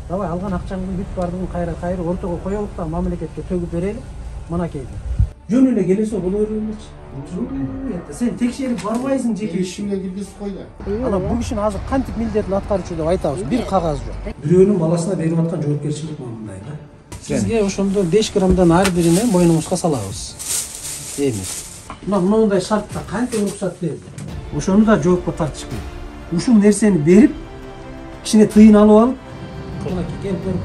Давай алган акчаңды бүт бардыгын кайра ортого коелук да мамлекетке төгүп берели. Мынакейди. Жөн эле келесе боло береличи. Сен текшерип барбайсың жеке ишиңе киргизип кой да. Ана бул кишини азыр кантип милдетин аткарчу деп айтабыз. Бир кагаз жок. Бирөөнүн баласына берип аткан жоопкерчилик мындай да. Сизге ошондо 5 граммдан ар бирине мойнуңузга салабыз. Эми. Мындай шартта кантип уруксат берди? Ошону да жоопко тартыш керек. Ушул нерсени берип, кичине тыйын алып алып, мынакей келип көрүп.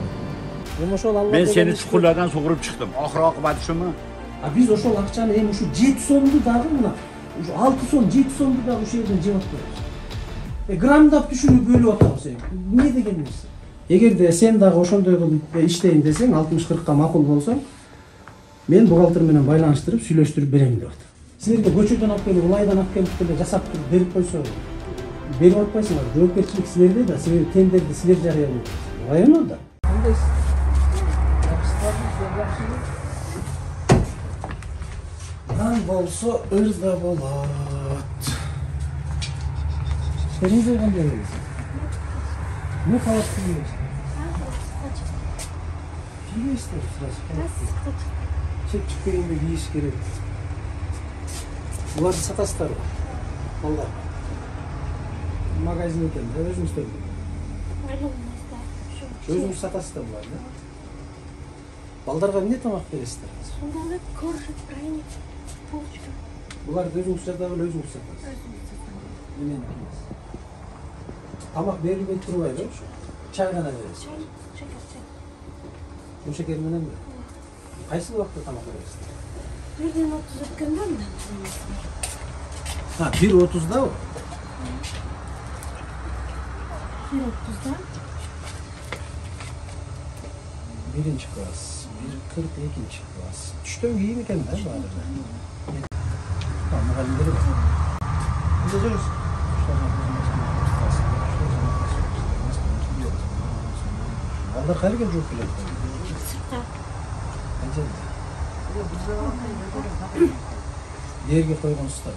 Эми ошол Алла мен сени чукурлардан сугуруп чыктым. Акыры акыбаты ушуну. А биз ошол акчаны эми ушу 7 сомду дагы мына, ушу 6 сом, 7 сомду дагы ушул жерден жеп атпайбыз. Граммдап түшүрүп бөлүп атабыз эми. Эмне деген нерсе? Эгерде сен дагы ошондой кылып иштейин десең, 60-40ка макул болсоң, мен бухгалтер менен байланыштырып, сүйлөштүрүп берем деп атам. Силерге көчөдөн алып келип, улайдан алып келип деле жасап туруп берип койсо, берип атпайсыңар. Жоопкерчилик силерде да, силер тендерди силер жарыялайсыңар. Ылайбы да? Кандайсыз? Нан болсо ырда болот. Стериңиз кандай элеңиз? Не калат кылыңыз? Кийесиздер сразу. Чек чыкпегенде кийиш керек. Буларды сатасыздарбы? Балдар. Магазин экен, өзүңүздөр. Өзүңүз сатасыздар буларды? Балдарга эмне тамак бересиздер? Сонда коржик, пряник, булочка. Буларды өзүңүз жасап эле өзүңүз сатасыз. Өзүмүз сатабыз. Эмне кийесиз? Тамак берилбей турбайбы ошо? Чай гана бересиз. Чай. Бул шекер менен бе? Кайсы убакта тамак бересиз? 1:30 өткөндө мындан. 1:30-да? 1:30-да. 1-ci класс, 1:42-ci класс. Түштөн кийин экен да баары. Мугалимдер бар. Эмне жүрөсүз? Балдар кайерге жооп келет? Сыртта. Канчада? Жерге койгонсуздар.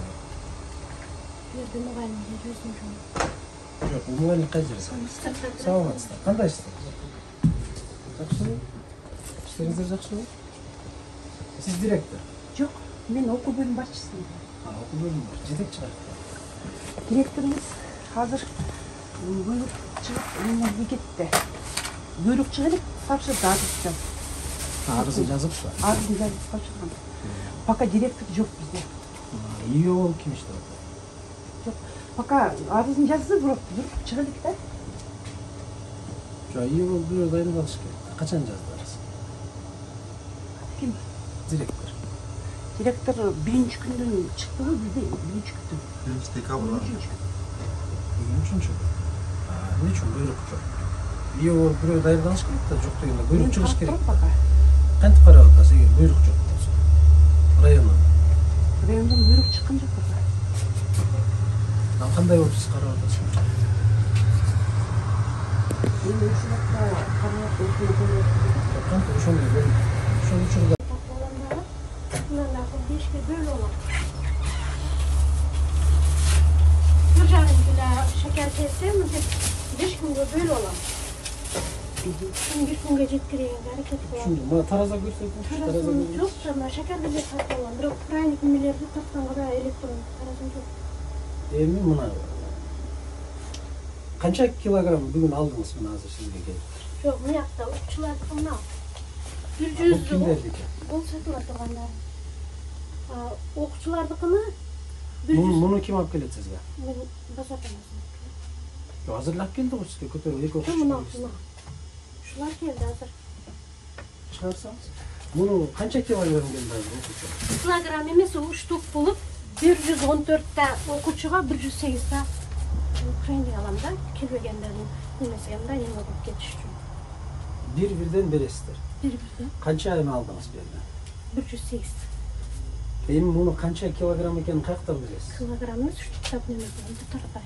Жерде мугалимдер өзүм жок. Жок, мугалим кай жерде? Саламатсыздар. Кандайсыздар? Жакшыбы? İşlerinizler жакшыбы? Siz директор? Жок, мен окуу бөлүм башчысымын. Окуу бөлүмү бар. Жетекчи кайда? Директорубуз азыр бөлүк чыгып эмнеге кетти. Бөлүк чыгып тапшырды арызды. Арызын жазыпчы. Арызын жазып тапшырган. Пока директор жок бизде. İyi ol kim işte orada? Жок. Пока арызын жазды, бирок чыгып да. Жо, iyi ol бирөө дайын калыш керек. Качан жазды арыз? Ким? Директор. Директор биринчи күндөн чыкты го бизде, биринчи күндөн. 1 декабрда. 3-чү. Эмне үчүн буйрук жок? İyi ol бирөө дайын калыш керек да, жок дегенде буйрук чыгыш керек. Кантип карап атасыз эгер буйрук жок болсо? Райондон. Райондон буйрук чыккан жок бага. Кандай болуп сиз карап атасыз? Эми ушунакта карап өтүп Кантип ошондой болуп? Ошол учурда Мындан 5ке бөлүп алам. Bir жарым кило шекер келсе, мынтип 5 күнгө бөлүп алам. Bir күнгө жеткирүүгө аракет кылам. Şimdi bana taraza gösterdim. Таразым жок, мына шекерди эле сатып алам. Бирок пряник немелерди тартканга да электрон таразым жок. Эми мына канча килограмм бүгүн алдыңыз мына азыр сизге келип? Жок, мыякта укчулардыкы мына. Бул 100 кимдердики? бул сатыла тургандар. Окуучулардыкыны Муну ким алып келет сизге? мен базардан Жок, азырлап келди го сизге көтөрүп эки окуучу. мына. Ушулар келди азыр. Чыгарсаңыз. Муну канча килограмм келди азыр окуучу? Килограмм эмес, 3 штук болуп 114 та окуучуга 108 та пряник алам да, келбегендердин немесе мындай эме болуп кетиш үчүн. Бир-бирден бересиздер. Bir-birden Канча эме алдыңыз берди? 108 Эми муну канча килограмм экенин каяктан билесиз? килограммны штуктап немеден тартпайм.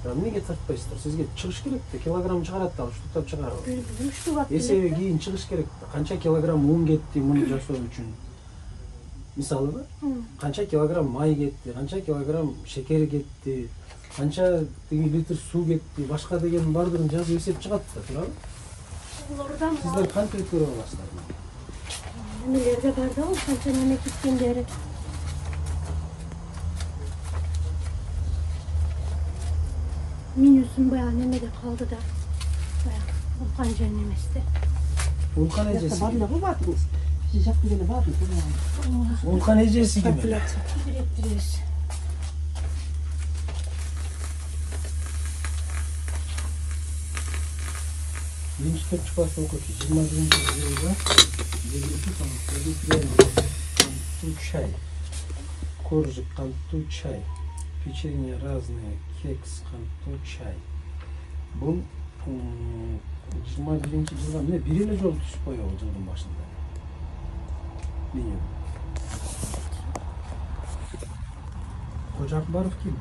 Эмнеге тартпайсыздар? Сизге чыгыш керек да, килограмм чыгарат да, штуктап чыгарып. Bir-birden штуктап. Эсеби кийин чыгыш керек да. Канча килограмм un кетти муну жасоо үчүн? Мисалы, канча килограмм май кетти, канча килограмм шекер кетти, канча литр суу кетти, башка деген баардыгын жазып эсеп чыгат да, туурабы? Olurdan Sizler kancha өткөрө аласыздар? Nelerge var da o kança neme gitkenleri. Minüsün bayağı nemede kaldı da. Bayağı o kanca nemesi de. Улкан эжеси. Барлығы батыңыз. Жақ дегені батын. Улкан эжеси ким? Direktiriz. Birinci Türkçe klası okuyucu. 21. yılda Devleti Sanatları Kantu çay. Коржик kantu çay. Печенье разные. Кекс kantu çay. Бұл 21 жылға міне бір еле жол түсіп қойып ол жылдың башында. Меню. Қожа Акбаров кім?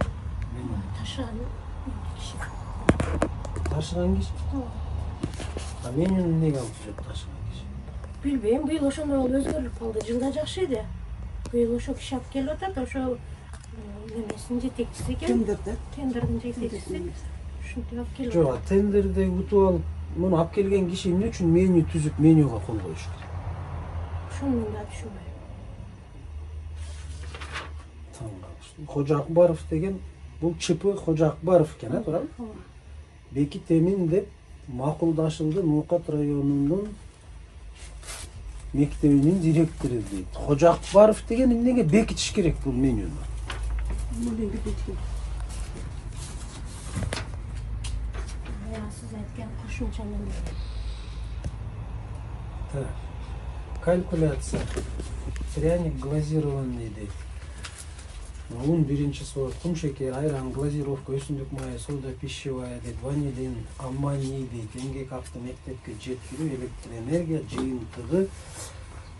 Меню. Taşıyan kişi. Ташыған киши. А менюні неге алып жүрөт ташыған киши? Bilbeyim, bu yıl oşonda ol özgürlük kaldı. Жылда жақшıydı. Bu yıl oşo kişi alып келіп атат, oşo немесinin жетекçisi eкен. Тендерді. Тендердің жетекçisi. Ушинтип алып келіп Жоқ, тендерде утуп алып, муну алып келген киши эмне үчүн меню түзүп менюга кол коюш керек? Ошону мен да түшүнбөйм. Таң калыштым. Кожо Акбаров деген бул ЧП Кожо Акбаров экен, а туурабы? Бекитемин деп макулдашылды Нукат районунун мектебинин директору дейт. Кожо Акбаров деген эмнеге бекитиш керек бул менюну? Мөлеңге беткен. Siz aytgan qo'shimcha nima? Так. Калькуляция. Пряник глазированный дейт. Un birinci sort, kum şekeri, ayran, glazировка, өсімдік майы, сода пищевая дейт, ванилин, аммоний дейт, эмгек акты мектепке жеткирүү, электроэнергия, жыйынтыгы,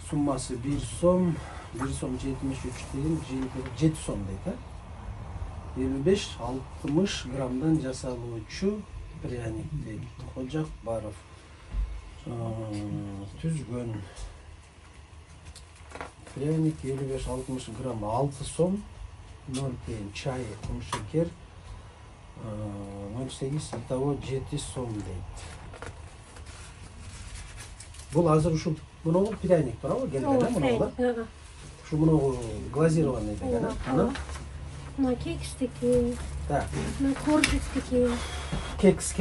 суммасы 1 сом, 1 сом 73 деген, жыйынтыгы 7 сом дейт, а? 55-60 граммдан жасалуучу пряник дейт. Кожо Акбаров түзгөн пряник 55-60 грамм 6 сом, 0 тиын чай, кум шекер 0,8, итого 7 сом дейт. Бул азыр ушул мунугу пряник туурабы келген, мунугу? Ушу мунугу глазированный деген, а? Мына кекстики, Так. мына коржиктики. Кекс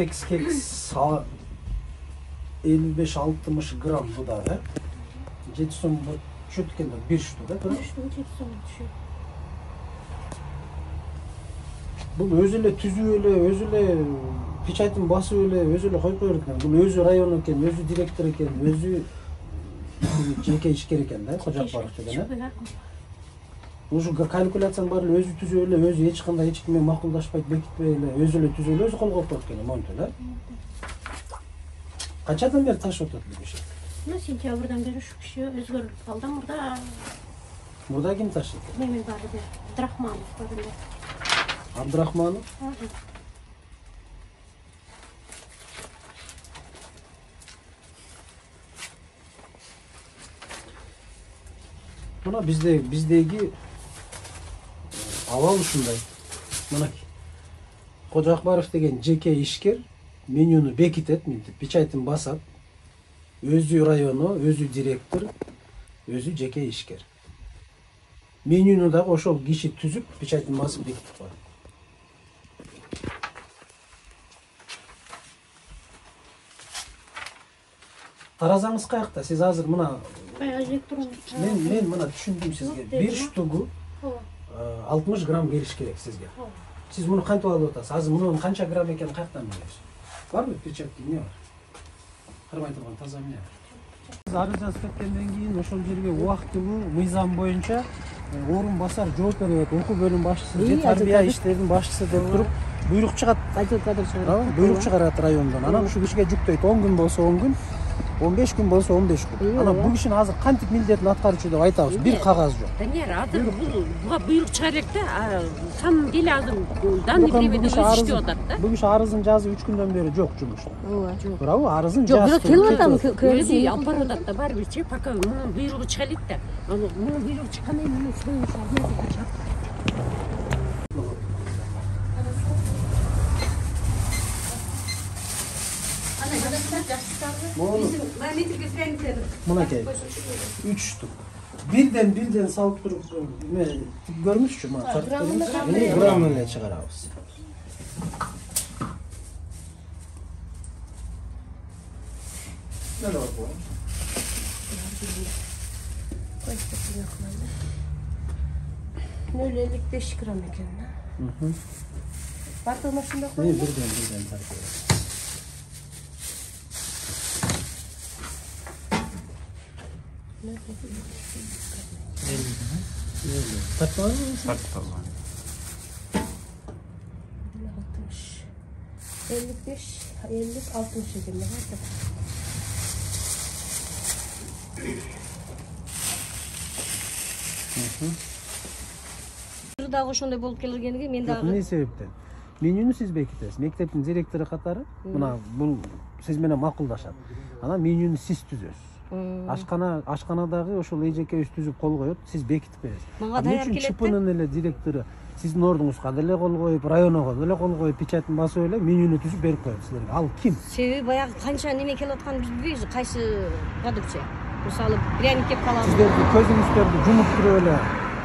55-60 грамм bu da var. 7 сом şu etkende bir штук, да? Что 7 сом düşüyor. Бұл өзі эле түзүү эле, өзү эле печатын басып эле, өзү эле коюп коёр экен. Бұл өзү район экен, өзү директор экен, өзү жеке ишкер экен да, Кожо Акбаров деген, а? Ушу калькуляцияны баары эле өзү түзүп эле, өзү эч кандай эч ким менен макулдашпайт, бекитпей эле, өзү эле түзүп эле, өзү кол коюп коет экен, монтип эле. Канчадан бери ташып атат бул киши? Мына сентябрдан бери ушу киши өзгөрүп калды. Мурда ким ташыйт? Немен бары бер, Абдрахманов бары бер. Абдрахманов? Мына биздеги абал ушундай. Мынакей. Кожо Акбаров деген жеке ишкер менюну бекитет, мынтип печатын басат. Өзү району, өзү директор, өзү жеке ишкер. Менюну дагы ошол киши түзүп, печатын басып бекитип коет. Таразаңыз каякта? Сиз азыр мына мен мына түшүндүм сизге. Bir штугу 60 грамм келиш керек сизге. Сиз муну кантип алып атасыз? Азыр мунун канча грамм экенин каяктан билесиз? Барбы печатка эмне бар? Кармай турган таза эмне бар? Сиз арыз жазып кеткенден кийин ошол жерге убактылуу мыйзам боюнча орун басар жооп берет. Окуу бөлүм башчысы же тарбия иштеринин башчысы деп туруп буйрук чыгат. Буйрук чыгарат райондон. Анан ушу кишиге жүктөйт. 10 күн болсо 10 күн, 15 күн болсо 15 күн. Анан бул кишинин азыр кантип милдетин аткарчу деп айтабыз. Бир кагаз жок. Данияр, азыр буга буйрук чыгар элек да, самом деле азыр данный времени өзү иштеп атат да. Бул киши арызын жазып 3 күндөн бери жок жумушта. Туурабы? Арызын Жок, жазып. келип атам, өзү алып барып атат да, барбырчы, пока мунун буйругу чыга элек да. Мунун буйругу чыккандан кийин муну союшат. Ana, жаштарды Moğolu. Ben metrike frenlikledim. Mınakey. 3 штук. Birden salıp durup görmüş mü? Gram öyle çıkarabız. Ne var bu? 0,55 gram ekan. Bartılma shunda Ne qo'ying. birden tartıyoruz. Tartma mı? Tarttalgan. 60. 55, 50, 60 ekan. Дагы ошондой болуп келгениге мен Yok, дагы ne sebepten? Menünü siz bekitesiz. Mekteptin direktörü katары, mına bu siz menen makuldaşat. Ana menünü siz түзөсүz. Ашканадагы ошол эжекебиз түзүп кол коет, сиз бекитип бересиз. Мага даяр Үчүн келет да. ЧПнын эле директору сиздин ордуңузга деле кол коюп, районго деле кол коюп, печатын басып эле менюнү түзүп берип коет силерге. Ал ким? себеби баягы канча неме келип атканын биз билбейбиз. Кайсы продукция. Мисалы, пряник кеп калабыз. Сиздерди көзүңүздөрдү жумуп туруп эле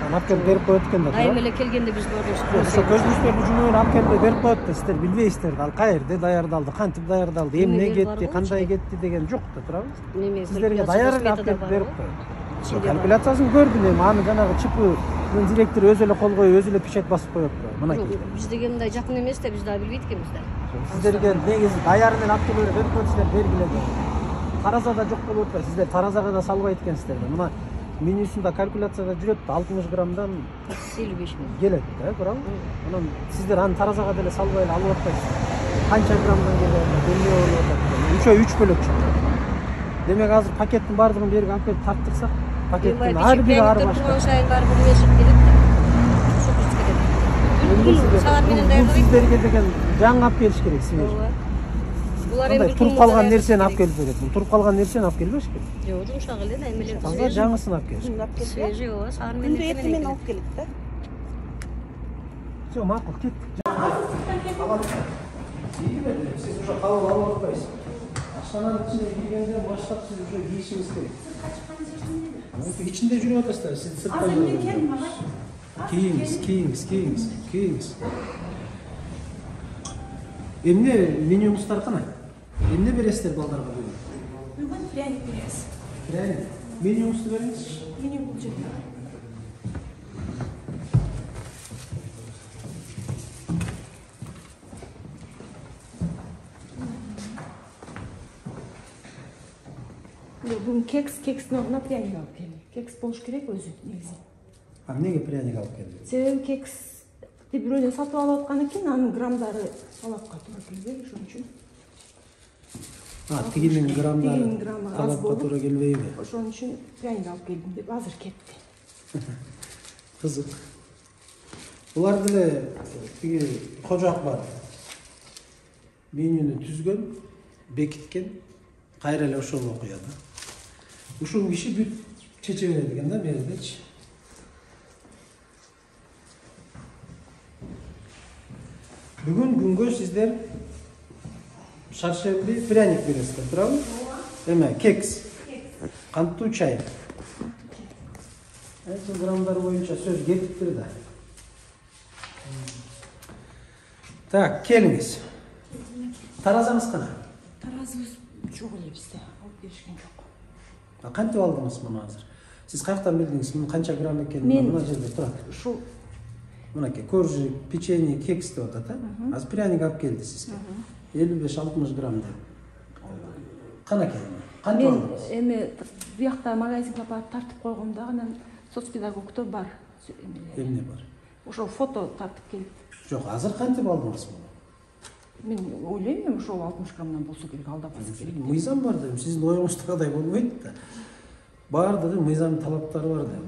алып келип берип коет экен да. Айым эле келгенде биз көрдүк. Ошо көзүңүздөрдү жумуп эле алып келип берип коет да, сиздер билбейсиздер да. Ал каерде даярдалды, кантип даярдалды, эмне кетти, кандай кетти деген жок да, туурабы? Неме Сиздерге даяр эле алып келип берип коет. Калькуляциясын көрдүм эми, аны жанагы ЧПнын директору өзү эле кол коюп, өзү эле печать басып коет да. Мынакей. Биз деген мындай жакын эмес да, биз дагы билбейт экенбиз да. Сиздерге негизи даярын эле алып келип берип коет, бергиле да. Таразада жок болуп атпайбы, сиздер таразага да салбайт экенсиздер да. Мына менюсунда калькуляцияда жүрөт да, 60 граммдан 55 миң. келет да, туурабы? Анан сиздер аны таразага деле салбай эле алып атпайсыздар. Канча граммдан келет, эмне болуп атат деген. Үчөө 3 бөлөк чыкты. Демек азыр пакеттин баардыгын берип алып келип тартырсак, пакеттин ар бири ары башка. Турган сайын баары бир нерсе келет да. Саат менен Бул даярдайт. сиздерге деген жаңы алып келиш керек, свежий. Булар Кандай туруп калган нерсени алып келип берет. Бул туруп калган нерсени алып келбеш керек. Жок, жумшак эле да, эмелер Таза жаңысын алып келиш. свежий ооба, саат менен Күндө эртең алып келет да. Все, макул, кет. Siz уже кабыл алып атпайсыз. Ашкананын ичине киргенден баштап сиз уже кийишиңиз керек. İçinde жүрүп атасыздар, сиз сырттан кийиңиз. Эмне менюңуздар кандай? Эмне бересиздер балдарга бүгүн? Бүгүн пряник беребиз. Пряник. Менюңузду бериңизчи. Меню бул жерде. Бүгүн кекстин ордуна пряник алып келдим. Кекс болуш керек өзү негизи. Эмнеге пряник алып келдиңиз? Себеби кексти бирөөнөн сатып алып аткан экен, анын граммдары талапка туура келбей, ошон үчүн. Тигинин граммдары Тигинин граммы аз талапка болуп, туура келбейби? ошон үчүн пряник алып келдим деп азыр кетти. Кызык. Булар деле тиги кожок бар. Менюнү түзгөн, бекиткен, кайра эле ошол окуя да. Ушул киши бүт чече берет экен да бердечи. Бүгүн күнгө сиздер шаршемби пряник бересиздер, туурабы? Эме, кекс. Канттуу чай. Эки граммдар боюнча сөз кетиптир да. Так, келиңиз. Таразаңыз кана? Таразыбыз жок эле бизде, алып беришкен жок. Кантип алдыңыз муну азыр? Сиз каяктан билдиңиз мунун канча грамм экенин? Мен- Мына жерде турат. Ушул Мынакей, коржик, печенье, кекс деп атат, а? Азыр пряник алып келди сизге. 55-60 грамм деп. Кана келди? Кантип мен алдыңыз? эми биякта магазинге барып тартып койгом да, анан соцпедагогдо бар. Эмне бар? Ошол фото тартып келип. Жок, азыр кантип алдыңыз муну? Мен ойлойм, эми ошол 60 граммдан болсо керек, алдабаса керек. Мыйзам бар да, сиздин оюңуздагыдай болбойт да. Баардыгы мыйзам талаптары бар да.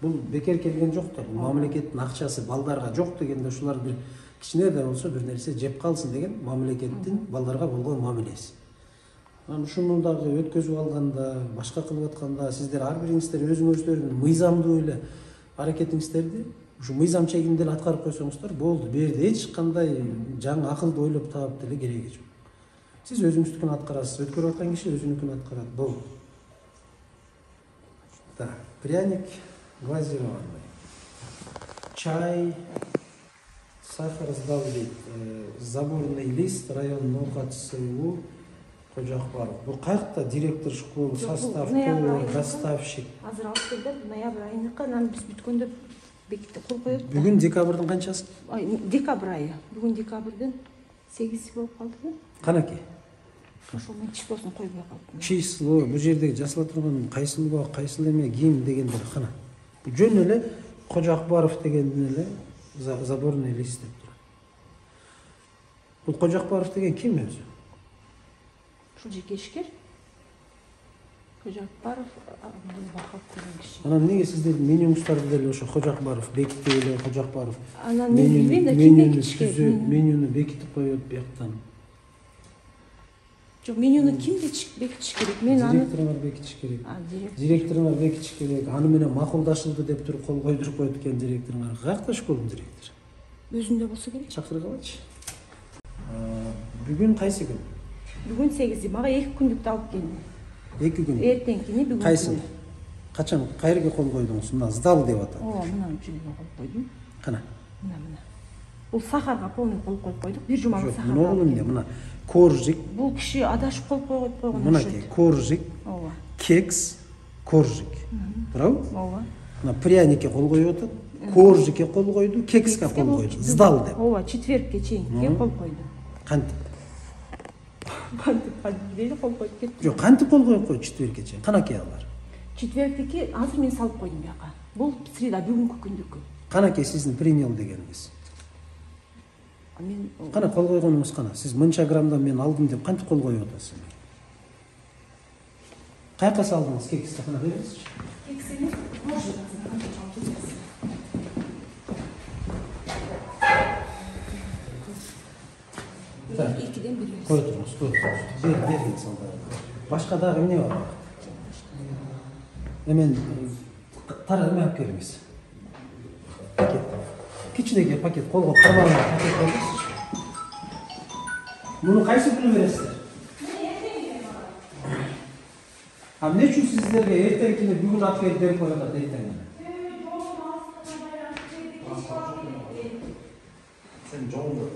Бул бекер келген жок да. Бул мамлекеттин акчасы балдарга жок дегенде ушулар бир кичине да болсо бир нерсе жеп калсын деген мамлекеттин балдарга болгон мамилеси. Анан ушуну дагы өткөзүп алганда, башка кылып атканда сиздер ар бириңиздер өзүңүздөрдүн мыйзамдуу эле аракетиңиздерди ушу мыйзам чегинде эле аткарып койсоңуздар болду. Бу жерде эч кандай жаңы акылды ойлоп таап деле кереги жок. Сиз өзүңүздүкүн аткарасыз, өткөрүп аткан киши өзүнүкүн аткарат. Болду. Да, пряник глазированный. Чай, сахар сдал дейт. Заборный лист, район ноокатчысы Кожо Акбаров. Бул кайякта директор школы, состав, повар, доставщик. Азыр алып келди, ноябрь айыныкы, анан биз бүткөндө бекитип кол коёбуз. Бүгүн декабрдын канчасы? Декабрь айы. Бүгүн декабрдын 8 болуп калдыбы? Канаки? Ошол мен числосун койбой калдым. Число, бул жердеги жазыла турган кайсыл бак, кайсыл эме, ким дегендер кана. Жөн эле Кожо Акбаров дегендин эле заборный лист деп турат. Бул Кожо Акбаров деген ким өзү? Ушул жеке ишкер. Кожо Акбаров Вахап деген киши. Анан эмнеге сиздердин менюңуздарды деле ошо Кожо Акбаров бекитип эле Кожо Акбаров Анан мен билбейм да ким бекитишкен. Менюну бекитип коёт бияктан. Жок, менюну ким бекитиш керек? Мен аны Директоруңар бекитиш керек. директор. Директоруңар бекитиш керек. Аны менен макулдашылды деп туруп кол койдуруп коет экен директоруңар. Каякта школдун директору? Өзүндө болсо керек. Чакырып алачы. Бүгүн кайсы күн? Бүгүн 8, мага 2 күндүктү алып келди. 2 күн. Эртеңкини бүгүн. Кайсы? Качан кайерге кол койдуңуз? Мына сдал деп атат. Ооба, мына жерге кол койдум. Кана. Мына. Бул сахарга полный кол коюп койдук. Бир жумалык Жок, сахар. мына эмне? Мына коржик. Бул киши адашып кол коюп койгон. Мынакей коржик, Ооба. кекс, коржик. Туурабы? Ооба. Мына пряникке кол коюп атат. Коржикке кол койду, кекске кол койду. Сдал деп. Ооба, четвергке чейинки кол койду. Кантип? Кантип дейли кол коюп кетти. Жок, кантип кол коюп кой четвергке чейин? Канакей алар? Четвергтики азыр мен салып койдум бияка. Бул среда бүгүнкү күндүкү. Канакей сиздин принял дегениңиз. Мен Кана кол койгонуңуз кана? Сиз мынча граммдан мен алдым деп кантип кол коюп атасыз? Каяка салдыңыз кексти? Кана бериңизчи. кексени может экиден бир. Кой туруңуз, кой туруңуз. Бериңиз алда. Башка дагы эмне бар? Эмен тара эме алып келиңиз. Пакет. Кичинекей пакет, колго кармаган пакет бериңиз. Муну кайсы күнү бересиздер? Эмне үчүн сиздерге эртеңкини бүгүн алып берип коюп атат эртең? Сен жолуңда.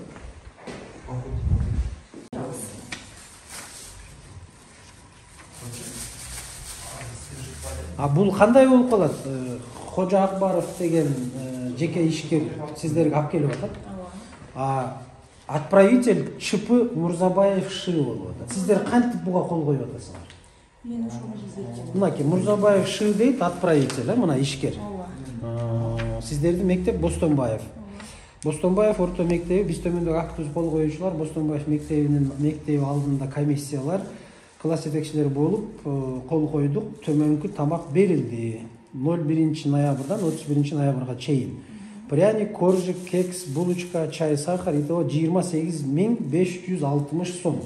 Бул кандай болуп калат? Кожо Акбаров деген жеке ишкер сиздерге алып келип атат. Отправитель ЧП Мурзабаев Ш болуп атат. Сиздер кантип буга кол коюп атасыңар? Мен ошону изеттим. Мынакей Мурзабаев Ш дейт, отправитель, мына ишкер. Сиздердин мектеп Бостонбаев. Бостонбаев орто мектеби, биз төмөндөгү актүз кол коюучулар Бостонбаев мектеби алдында комиссиялар, класс жетекчилери болуп кол койдук. Төмөнкү тамак берилди. 01 ноябрдан 31 ноябрга чейин. Пряник, коржик, кекс, булочка, чай, сахар, итого 28.560 сом.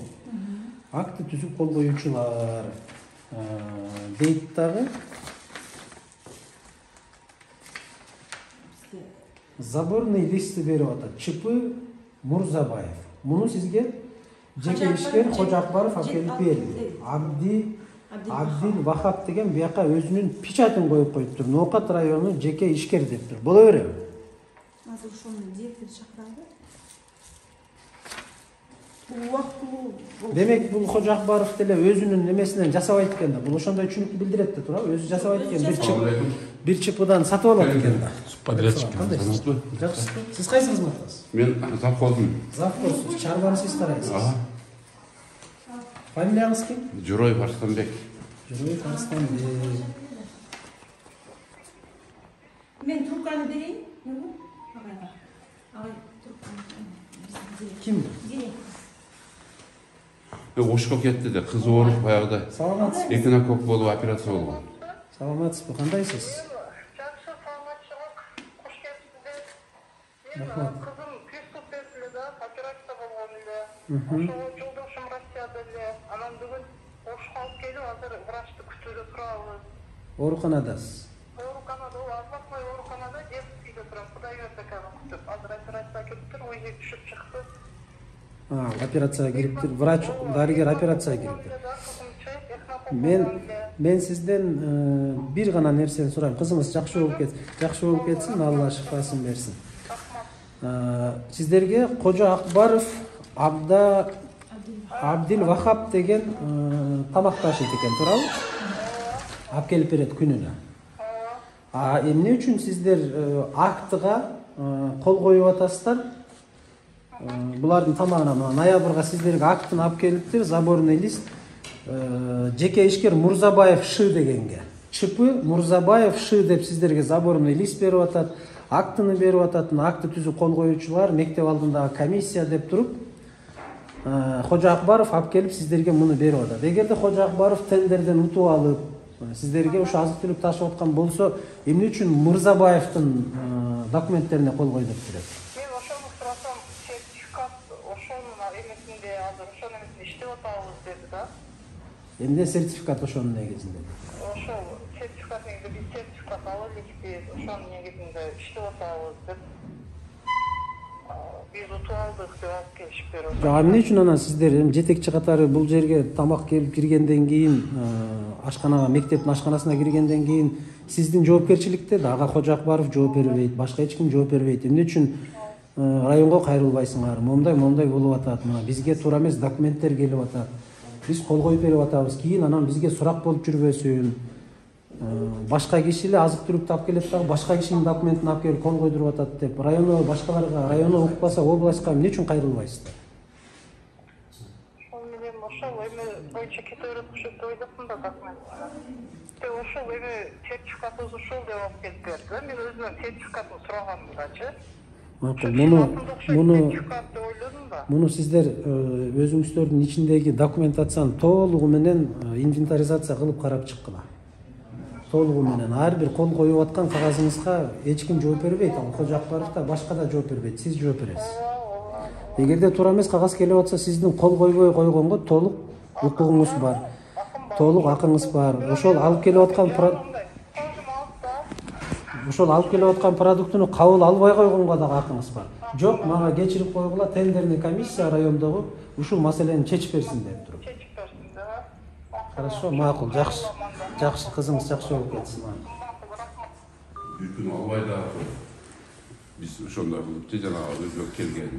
Акты түзүп кол коюучулар. Дейт дагы. Заборный листи берип атат. ЧП Мурзабаев. Муну сизге жеке ишкер Кожо Акбаров алып келип берди. Абдил Вахап деген бияка өзүнүн печатын коюп коюптур. Ноокат району жеке ишкер дептир. Боло береби? Азыр ошону директор чакыралы. Убактылуу. Демек бул Кожо Акбаров деле өзүнүн немесинен жасабайт экен да. Бул ошондой түшүнүктү билдирет да, туурабы? Өзү жасабайт экен. Бир ЧПдан сатып алат экен да. Подрядчик. Жакшы. Сиз кайсы кызматтасыз? Мен завхоздун. Завхоз. Чарбаны сиз карайсыз. Фамилияңыз ким? Журоев Арстанбек. Журоев Арстанбек. Мен трубканы берейин. Агайга. Агай трубканы. Ким? Ошко кетти да, кызы ооруп баягыда. Саламатсызбы? Экинокок болуп операция болгон. Саламатсызбы? Кандайсыз? Жақсы, саламатшылық, қош келіпсіздер. Рахмат. Қызым приступ етілі да, операция болған үйде. Ошол жолдошым Россияда эле. Анан бүгүн Ошко алып келип, азыр врачты күтүүдө турабыз. Ооруканадасыз. Ооруканада, областной ооруканада детскийде турам. Кудай берсе казыр күтүп. Азыр операция кетиптир, УЗИ түшүп чыкты. Операцияга кириптир. Врач, дарыгер операцияга кириптир. Мен сизден бир гана нерсени сурайм. Кызыңыз жакшы болуп кетсин, Алла шифасын берсин. Сиздерге Кожо Акбаров Абдил Вахап деген тамакташыт экен, туурабы? Алып келип берет күнүнө. Эмне үчүн сиздер актыга кол коюп атасыздар? Булардын тамагына ноябрга сиздерге актын алып келиптир, заборный лист. Жеке ишкер Мурзабаев Ш дегенге. ЧП Мурзабаев Ш деп сиздерге заборный лист берип атат, актыны берип атат. Акты түзүп кол коюучулар мектеп алдындагы комиссия деп туруп, Кожо Акбаров алып келип сиздерге муну берип атат. Эгерде Кожо Акбаров тендерден утуп алып, сиздерге ошо азык-түлүк ташып аткан болсо, эмне үчүн Мурзабаевдин документтерине кол койду деп турат? Мен ошону сурасам, сертификат ошонун эмесинде азыр ошонун эмесинде иштеп атабыз деди да. Эмне сертификат ошонун негизинде? Ошол сертификат негизинде биз сертификат ала элекпиз, ошонун негизинде иштеп атабыз деп. Биз утуп алдык деп алып келишип берип. Эмне үчүн анан сиздер жетекчи катары бул жерге тамак келип киргенден кийин, ашканага, мектептин ашканасына киргенден кийин сиздин жоопкерчиликте да, ага Кожо Акбаров жооп бербейт, башка эч ким жооп бербейт. Эмне үчүн районго кайрылбайсыңар? Момундай болуп атат. Мына бизге туура эмес документтер келип атат. Биз кол коюп берип атабыз. Кийин анан бизге сурак болуп жүрбөсүн. Башка киши эле азык-түлүктү алып келет дагы, башка кишинин документин алып келип кол койдуруп атат деп, районо башкаларга, районо укпаса областка эмне үчүн кайрылбайсыздар? Ошол менен ошол эме боюнча кете берет окшойт деп ойлоптум да документине. Ошол эме сертификатыбыз ушул деп алып келип берди. Мен өзүмөн сертификатын сураганмын дачы. Муну сиздер өзүңүздөрдүн ичиндеги документацияны толугу менен инвентаризация кылып карап чыккыла. Толугу менен ар бир кол коюп аткан кагазыңызга эч ким жооп бербейт. Ал Кожо Акбаров да башка да жооп бербейт. Сиз жооп бересиз. Эгерде туура эмес кагаз келип атса, сиздин кол койбой койгонго толук укугуңуз бар. Толук акыңыз бар. Ошол алып келип аткан продуктуну кабыл албай койгонго дагы акыңыз бар. Жок, мага кечирип койгула, тендерный комиссия райондогу ушул маселени чечип берсин деп туруп. Хорошо, макул, жакшы. Жакшы, кызыңыз жакшы болуп кетсин. Бир күн албай да биз ошондой кылып жанагы өзбек келген.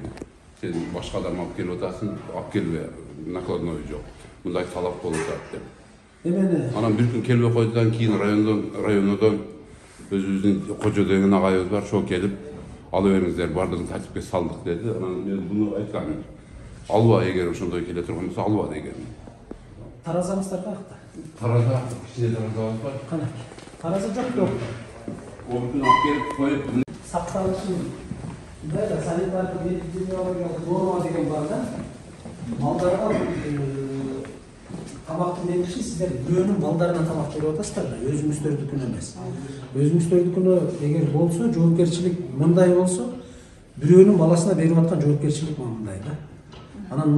Сен башка адам алып келип атасың, алып келбе, накладной жок. Мындай талап болуп атат деп. Эмени? Анан бир күн келбей койдудан кийин районодон өзүбүздүн Кожо деген агайыбыз бар, ошо келип алып бериңиздер, бардыгын тартипке салдык деди. Анан мен буну айткам. Алба, эгер ошондой келе турган болсо алба деген. Таразаңыздар каякта? Тараза, кичине тараза бар. Кана. Тараза жок жок. Onu alıp koyup Saklamışım. Böyle sanitarda epidemiologiyalык norma деген бар да. Малдарга тамактын бериши сиздер бирөөнүн балдарына тамак берип атасыздар да, өзүңүздөрдүкүнө эмес. Өзүңүздөрдүкүнө эгер болсо, жоопкерчилик мындай болсо, бирөөнүн баласына берип аткан жоопкерчилик мындай да. Анан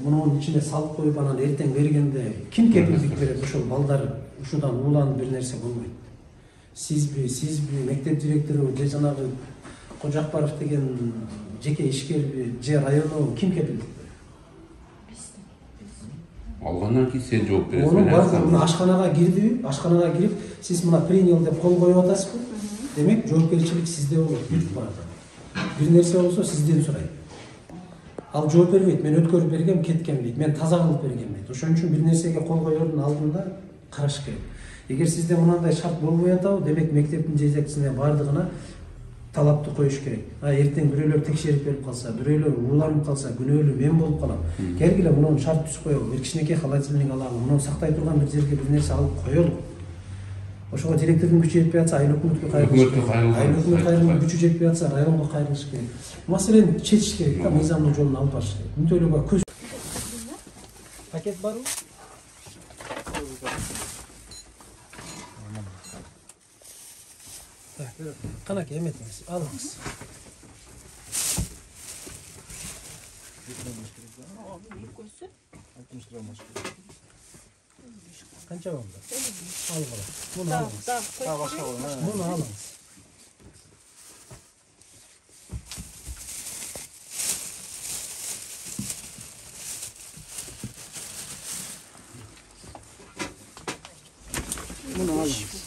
мунун ичине салып коюп, анан эртең бергенде ким кепилдик берет ошол балдар ушудан ууланып бир нерсе болбойт. Сизби, мектеп директору же жанагы Кожо Акбаров деген жеке ишкерби, же району ким кепилдик берет? Алгандан кийин сен жооп бересиң. Онун баардыгы ашканага кирдиби? Ашканага кирип, сиз мына принял деп кол коюп атасызбы? Демек, жоопкерчилик сизде болот, бүтүп барат. Бир нерсе болсо сизден сурайт. Ал жооп бербейт, мен өткөрүп бергем, кеткем дейт, мен таза кылып бергем дейт. Ошон үчүн бир нерсеге кол коердун алдында караш керек. Эгер сизде мындай шарт болбой атабы, демек мектептин жетекчисине бардыгына талапты коюш керек. Эртең бирөөлөр текшерип берип калса, бирөөлөр ууланып калса, күнөөлүү мен болуп калам. Келгиле мунун шарт түзүп коелу, бир кичинекей холодильник алалы, муну сактай турган бир жерге бир нерсе алып коелу. Ошого директордун күчү жетпей атса, айыл өкмөткө кайрылыш керек. Айыл өкмөт кайрылган күчү жетпей атса, районго кайрылыш керек. Маселени чечиш керек да, мыйзамдын жолун алып барыш керек. Мүнтөлөгө көз пакет барбы? Канаке эметиңиз, алыңыз. Канча болду? Ал бала. Муну алыңыз. Муну алыңыз. Bunu alыңыз.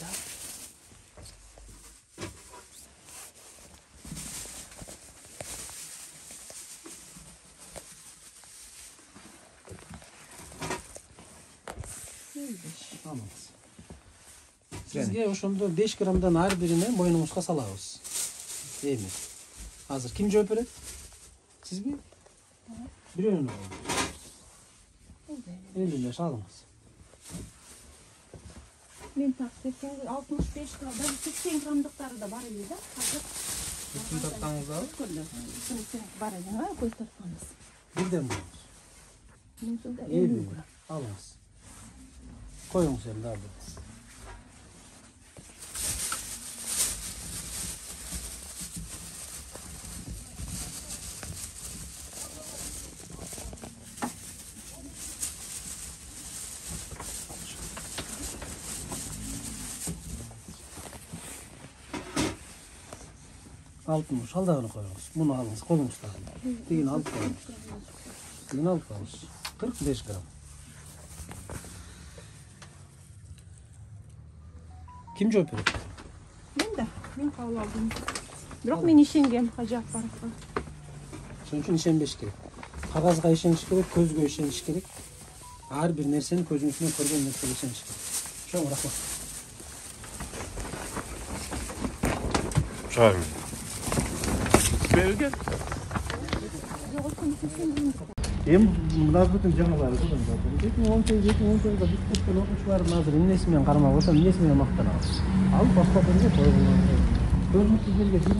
Alыңыз. Sizге ошондо 5 граммдан ар бирине мойнуңузга салабыз. Эми. Азыр ким жооп берет? Сизби? Бирөөнү. Элилеш алыңыз. Мен так 65 грамм, 80 граммдыктары да бар эле да. Бүтүн тартаңыздарбы? Бар эле, көз тартканбыз. Бирден болуңуз. Мен сонда Эли алыңыз. Коюңуз эми дагы. Алтын шалдагына коюңуз. Муну алыңыз, колуңузда. Тигини алып коюңуз. Тигини алып коюңуз. 45 грамм. Ким жооп берет? Мен да, мен кабыл алдым. Бирок мен ишенгем Хажы Апаровго. Ошон үчүн ишенбеш керек. Кагазга ишениш керек, көзгө ишениш керек. Ар бир нерсени көзүңүз менен көргөн нерсеге ишениш керек. Чоң рахмат. Чайым. Берген. Эми мына бүтүн жаңалары көрдүм. 2018-2019 бүт бүткөн окуучулардын азыр эмнеси менен кармап ошо эмнеси менен мактанабыз. Ал башка жерге койгон. Көзүңүз жерге 20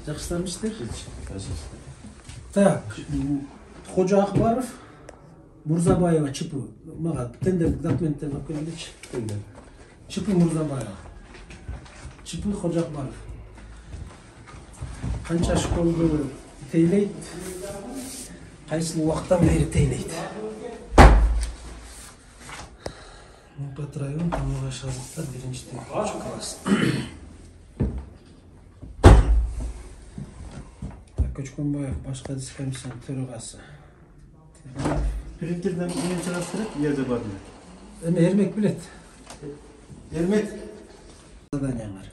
Жақсылармышсыздар? Так, Ходжа Акбаров, Мурзабаева ЧП. Мага тендерлик документтерин алып келгилечи. ЧП Мурзабаева. ЧП Ходжа Акбаров. Канча школду тейлейт? Кайсыл убакыттан бери тейлейт? Мукат район, Тамагаш азыктар 1-2 класс. Көчкөнбаев башка дис комиссиянын төрагасы. Принтерден эмне чыгат керек? Жерде бар эле. Эми Эрмек билет. Эрмек заданиялар.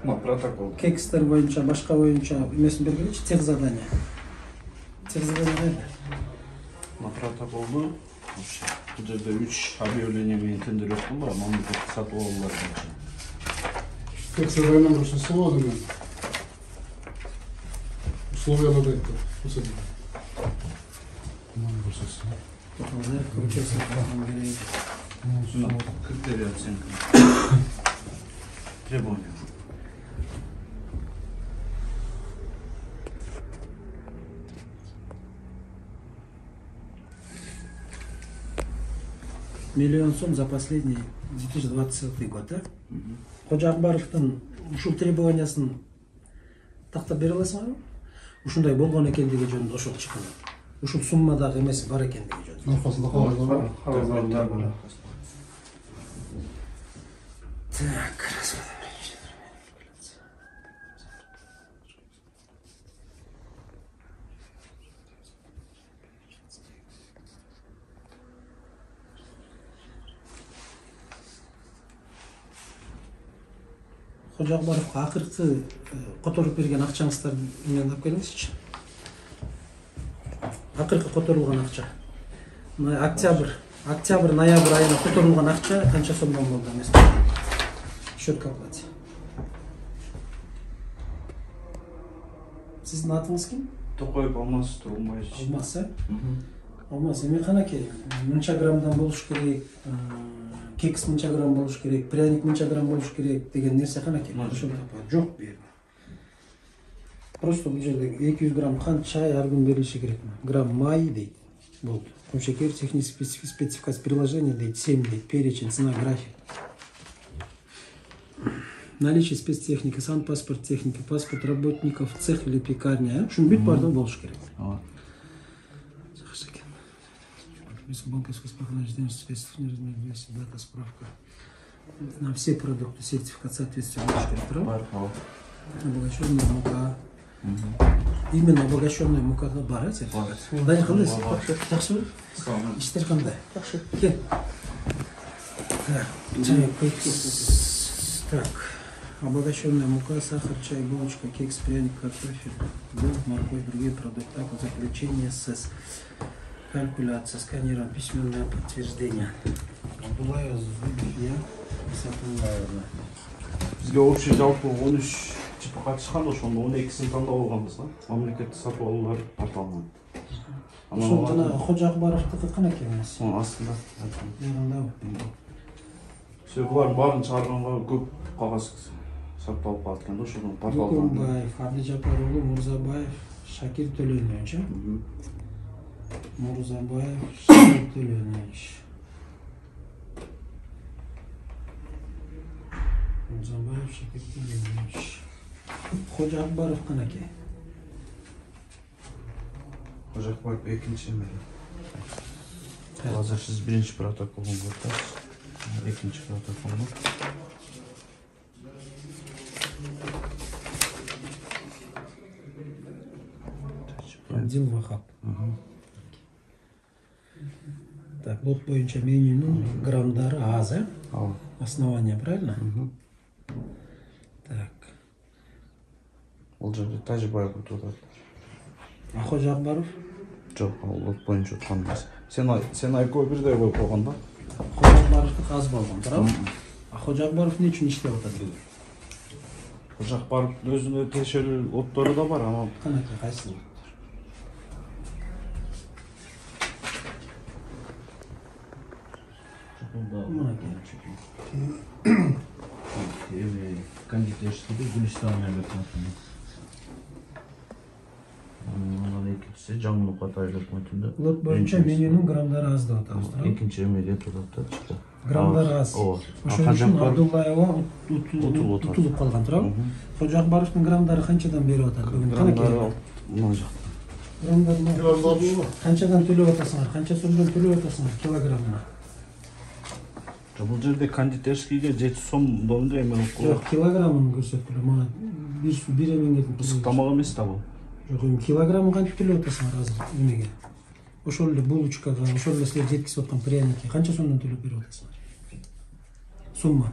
Протокол. Кекстер боюнча, башка боюнча эмесин бергилечи, тех задание. Тех задание кайда? Протоколду бул жерде 3 объявление менен тендер өткөн бар, мамлекеттик сатып алуулар боюнча. Кекстер районунан ошо суу деген. Условияларды айтты. Көрсөтү. Критерий оценка. Требования. Миллион сом за последний 2020 год, да? Ходжа Акбаровдун ушул требованиясын тактап бере аласыңарбы? Ушундай болгон экендиги жөнүндө ошол чыккан. Ушул суммадагы эмеси бар экендиги жөнүндө. Аркасында калган. Так, Ходжа Акбаровго акыркы которуп берген акчаңыздарды менен алып келиңизчи. Акыркы которулган акча. Октябрь, ноябрь айына которулган акча канча сомдон болду эмес? Счет к оплате. Сиздин атыңыз ким? Токоев Алмаз Тургунбаевич. Алмаз, Алмаз, эми канакей, мынча граммдан болуш керек, кекс мынча грамм болуш керек, пряник мынча грамм болуш керек деген нерсе канакей. Жок бир. Просто бул жерде 200 грамм кант чай ар күн берилиши керек. Грамм май дейт. Болду. Шекер, техническая спецификация приложения дейт, 7 дейт, перечень, цена, график. Наличие спецтехники, санпаспорт техники, паспорт работников, цех или пекарня. Шун бүт бардыгы болуш керек. банковское сопровождение средств неразмерности, дата справка. На все продукты сертификат соответствия Бар, ал. обогащенная мука. Именно обогащенная мука бар, сертификат. Дай қандай жақсы иштер қандай? Жақсы. Кел. Так, чай қойып. Так, обогащенная мука, сахар, чай, булочка, кекс, пряник, картофель, белок, морковь, другие продукты. Так, заключение СС. Калькуляция, сканирование, письменное подтверждение. Абдулаев, Зубия, Сатулаева. Бізге общий жалпы 13 типа шыққан, ошондо 12-син тандап алганбыз да. Мамлекеттик сатып алуулар порталынан. Ошол жана Кожо Акбаровдуку канекен эмес. Астында. Жагындабы? Булар баарын чыгарганга көп кагаз сатып калат экен да ошондон порталдан. Бекумбаев, Абдыжапар уулу, Мурзабаев, Шакир Төлөнөевич. Мурзабаев, Шакир Төлөнөевич. Мурзабаев, Шакир Төлөнөевич. Кожо Акбаров канеке? Кожо Акбаров экинчи эмеле. Азыр сиз биринчи протоколун көрдүңүз. Экинчи протоколду. Абдил Вахап. Так, лот боюнча менюнун граммдары аз, основание, правильно? Так. Ол жерде Тажибаев өтүп атат. А Кожо Акбаров? Жок, ал лот боюнча өткөн эмес. Сен экөө бирдей коюп койгон да? Кожо Акбаровдук аз болгон, туурабы? А Кожо Акбаров эмне үчүн иштеп атат бүгүн? Кожо Акбаровдун өзүнө текшерүү оттору да бар, ама Канеке кайсы? Кондитерскийде Гүлистан Мемлекетовна. Анан экинчиси Жаңылык Атайлык өтүндө. Лот боюнча менюнун граммдары аз деп атабыз, туурабы? Экинчи эмеле турат да. Граммдары аз. Ошон үчүн Абдуллаева утулуп калган, туурабы? Кожо Акбаровдун граммдары канчадан берип атат бүгүн? граммдары мына жакта. Граммдар канчадан төлөп атасыңар? Канча сомдон төлөп атасыңар килограммына? Бул жерде кондитерскийге 7 сом домдой эме окуп. Жок, килограммын көрсөткүлө. Мана бир эмеңе Ысыктамак эмес да бул. Жок, эми килограммын кантип төлөп атасыңар азыр эмеге? Ошол эле булочкага, ошол эле силер жеткизип аткан пряникке канча сомдон төлөп берип атасыңар? Сумма.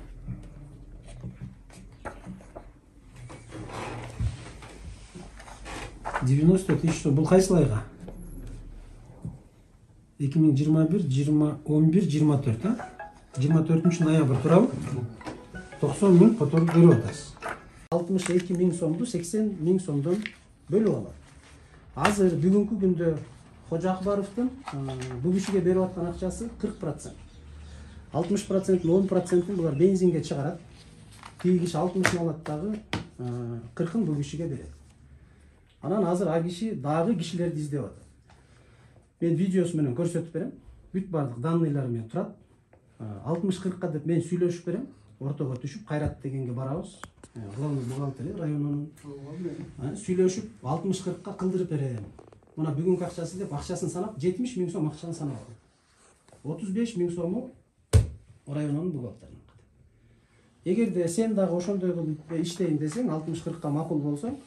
$90,000. Бул кайсы айга? 2021, 11, 24, а? 24 ноябрь, туурабы? 90 000 которую берип атасыз. 62 000 сомду 80 000 сомдон бөлүп алат. Азыр бүгүнкү күндө Кожо Акбаровдун бул кишиге берип аткан акчасы 40%. 60%, 10% булар бензинге чыгарат. Тиги киши 60-ын алат дагы 40-ын бул кишиге берет. Анан азыр а киши дагы кишилерди издеп атат. Мен видеосу менен көрсөтүп берем. Бүт бардык данныйлар менен турат. 60-40-ка деп мен сүйлөшүп берем. Ортого түшүп Кайрат дегенге барабыз. Главный бухгалтер районунун. Сүйлөшүп 60-40-ка кылдырып берем. Мына бүгүнкү акчасы деп акчасын санап 70 000 сом акчаны санап алды. 35 000 сому районунун бухгалтерине. Эгерде сен дагы ошондой кылып иштейин десең, 60-40-ка макул болсоң,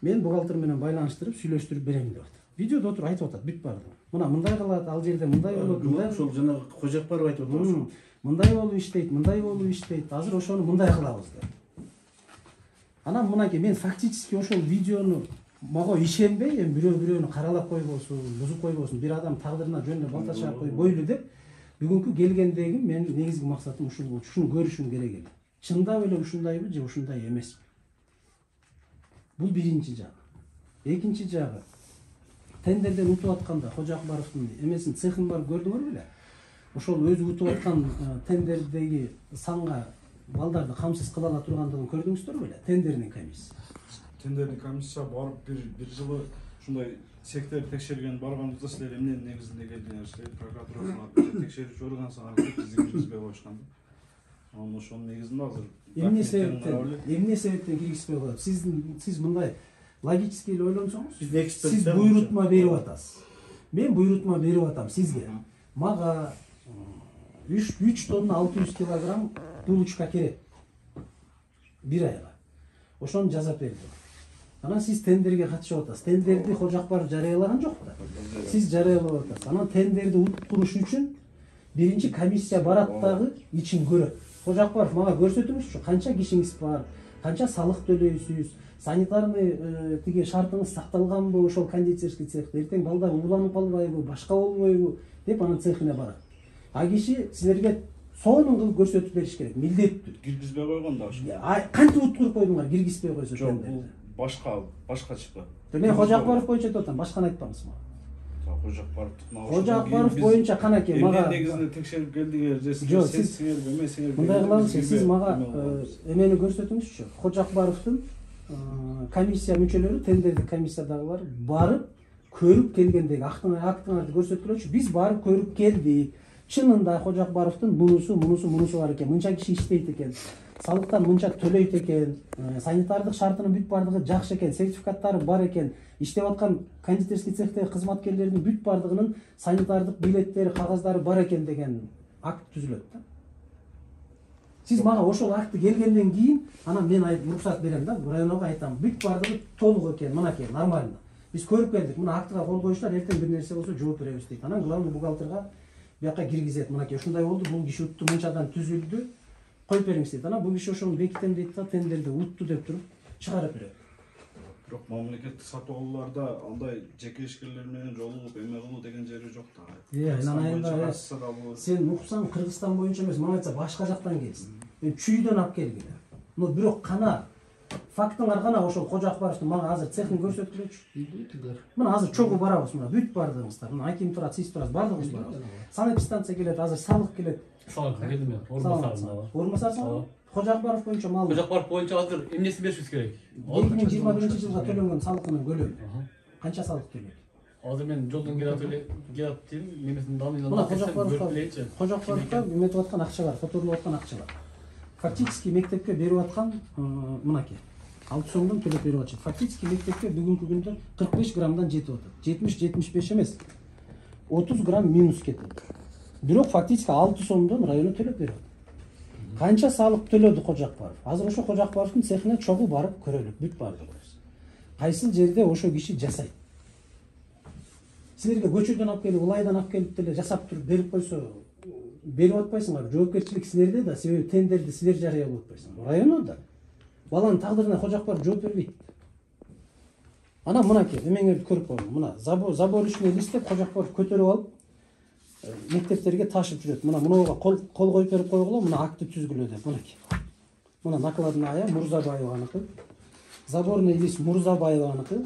мен бухгалтер менен байланыштырып сүйлөштүрүп берем деп атат. Видеодо отуруп айтып атат бүт барды. Мына мындай кылат, ал жерде мындай болот, мындай. Ошол жана Кожо Акбаров айтып атат. Мындай болуп иштейт, мындай болуп иштейт. Азыр ошону мындай кылабыз деп. Анан мынакей мен фактически ошол видеону мага ишенбей, эми бирөө-бирөөнү каралап койбосун, бузуп койбосун, бир адам тагдырына жөн эле балта чаап койбойлу деп бүгүнкү келгендеги менин негизги максатым ушул болчу. Ушуну көрүшүм керек эле. Чындап эле ушундайбы же ушундай эмеспи? Бул биринчи жагы. Экинчи жагы. Тендерден утуп атканда Кожо Акбаровдун эмесин цехин барып көрдүңөр беле? Ошол өзү утуп аткан тендердеги санга балдарды камсыз кыла ала тургандыгын көрдүңүздөр беле? Тендердин комиссия. Тендердин комиссия барып бир жылы ушундай сектор текшерген барганыбызда силер эмненин негизинде келдиңер? Силер прокуратурага текшерүүчү орган сага бизди киргизбей коюшкан. Анан ошонун негизинде азыр эмне себептен киргизбей коет? Сиз мындай логически эле ойлонсоңуз, сиз буйрутма берип атасыз. Мен буйрутма берип атам сизге. Мага 3 тонна 600 килограмм булочка керек. Бир айга. Ошону жасап бердим. Анан сиз тендерге катышып атасыз. Тендерди Кожакбаров жарыялаган жок да. Сиз жарыялап атасыз. Анан тендерди уттуруш үчүн биринчи комиссия барат дагы ичин көрөт. Кожакбаров мага көрсөтүңүзчү, канча кишиңиз бар, канча салык төлөйсүз, санитарный тиги шартыңыз сакталганбы ошол кондитерский цехте, эртең балдар ууланып калбайбы, башка болбойбу деп анын цехине барат. А киши силерге сонун кылып көрсөтүп бериш керек, милдеттүү. Киргизбей койгон да ошо. Кантип уткуруп койдуңар, киргизбей койсо жок, бул башкачы. Мен Кожакбаров боюнча деп атам, башканы айтпаңыз мага. Кожакбаров боюнча канаке мага негизинде текшерип келдиңер же сиңер эмесиңер. Мындай кылабыз, сиз мага эмени көрсөтүңүзчү. Кожакбаровдун комиссия мүчөлөрү, тендердик комиссиядагылар барып көрүп келгендеги актыңарды көрсөткүлөчү. Биз барып көрүп келдик. Чынында Кожакбаровдун мунусу бар экен, мынча киши иштейт экен. Салыктан мынча төлөйт экен, санитардык шартынын бүт бардыгы жакшы экен, сертификаттары бар экен, иштеп аткан кондитерский цехтеги кызматкерлердин бүт бардыгынын санитардык билеттери, кагаздары бар экен деген акт түзүлөт да. Сиз мага ошол акты келгенден кийин, анан мен уруксат берем да, районго айтам, бүт бардыгы толук экен, мынакей, нормально. Биз көрүп келдик, мына актыга кол коюштар, эртең бир нерсе болсо жооп беребиз дейт. Анан главный бухгалтерга бияка киргизет, мынакей, ушундай болду, бул киши утту, мынчадан түзүлдү. Коюп бериңиз дейт. Анан бул киши ошону бекитем дейт да, тендерди утту деп туруп чыгарып берет. Бирок мамлекеттик сатып алууларда андай жеке ишкерлер менен жолугуп эме кылуу деген жери жок да. Анан айында сен уксаң Кыргызстан боюнча эмес, мага айтса башка жактан келсин. Мен чүйдөн алып келгиле. Но бирок кана фактыңар кана ошол Кожакбаровдун мага азыр цехин көрсөткүлөчү. Мына азыр чогуу барабыз, мына бүт бардыгыңыздар. Мына Аким турат, сиз турасыз, бардыгыбыз барабыз. Санэпистанция келет, азыр салык келет. Салык келди мен. Орунбасарсың. Кожакбаров боюнча мал. Кожакбаров боюнча азыр эмнеси беришибиз керек? 2021-жылга төлөнгөн салыктын көлөмү. Канча салык төлөйт? Азыр мен жолдон келип атып немесин даныйланып. Мына Кожакбаровго эметип аткан акча бар, которулуп аткан акча бар. Фактически мектепке берип аткан мынакей 6 сомдон төлөп берип атышат. Фактически мектепке бүгүнкү күндө 45 граммдан жетип атат. 70-75 эмес. 30 грамм минус кетет. Бирок фактически 6 сомдон району төлөп берип атат. Канча салык төлөдү Кожакбаров? Азыр ошо Кожакбаровдун цехине чогуу барып көрөлүк, бүт бардыгыбыз. Кайсыл жерде ошо киши жасайт? Силерге көчөдөн алып келип, улайдан алып келип деле жасап туруп берип койсо, берип атпайсыңар. Жоопкерчилик силерде да, себеби тендерди силер жарыялап атпайсыңар. Району да. Баланын тагдырына Кожакбаров жооп бербейт. Анан мынакей, эмеңерди көрүп койгула. Мына заборочный листтеп Кожакбаров көтөрүп алып мектептерге ташып жүрөт. Мына кол коюп берип койгула, мына акты түзгүлө деп. Мынакей. Мына накладная Мурзабаеваныкы. Заборный лист Мурзабаеваныкы.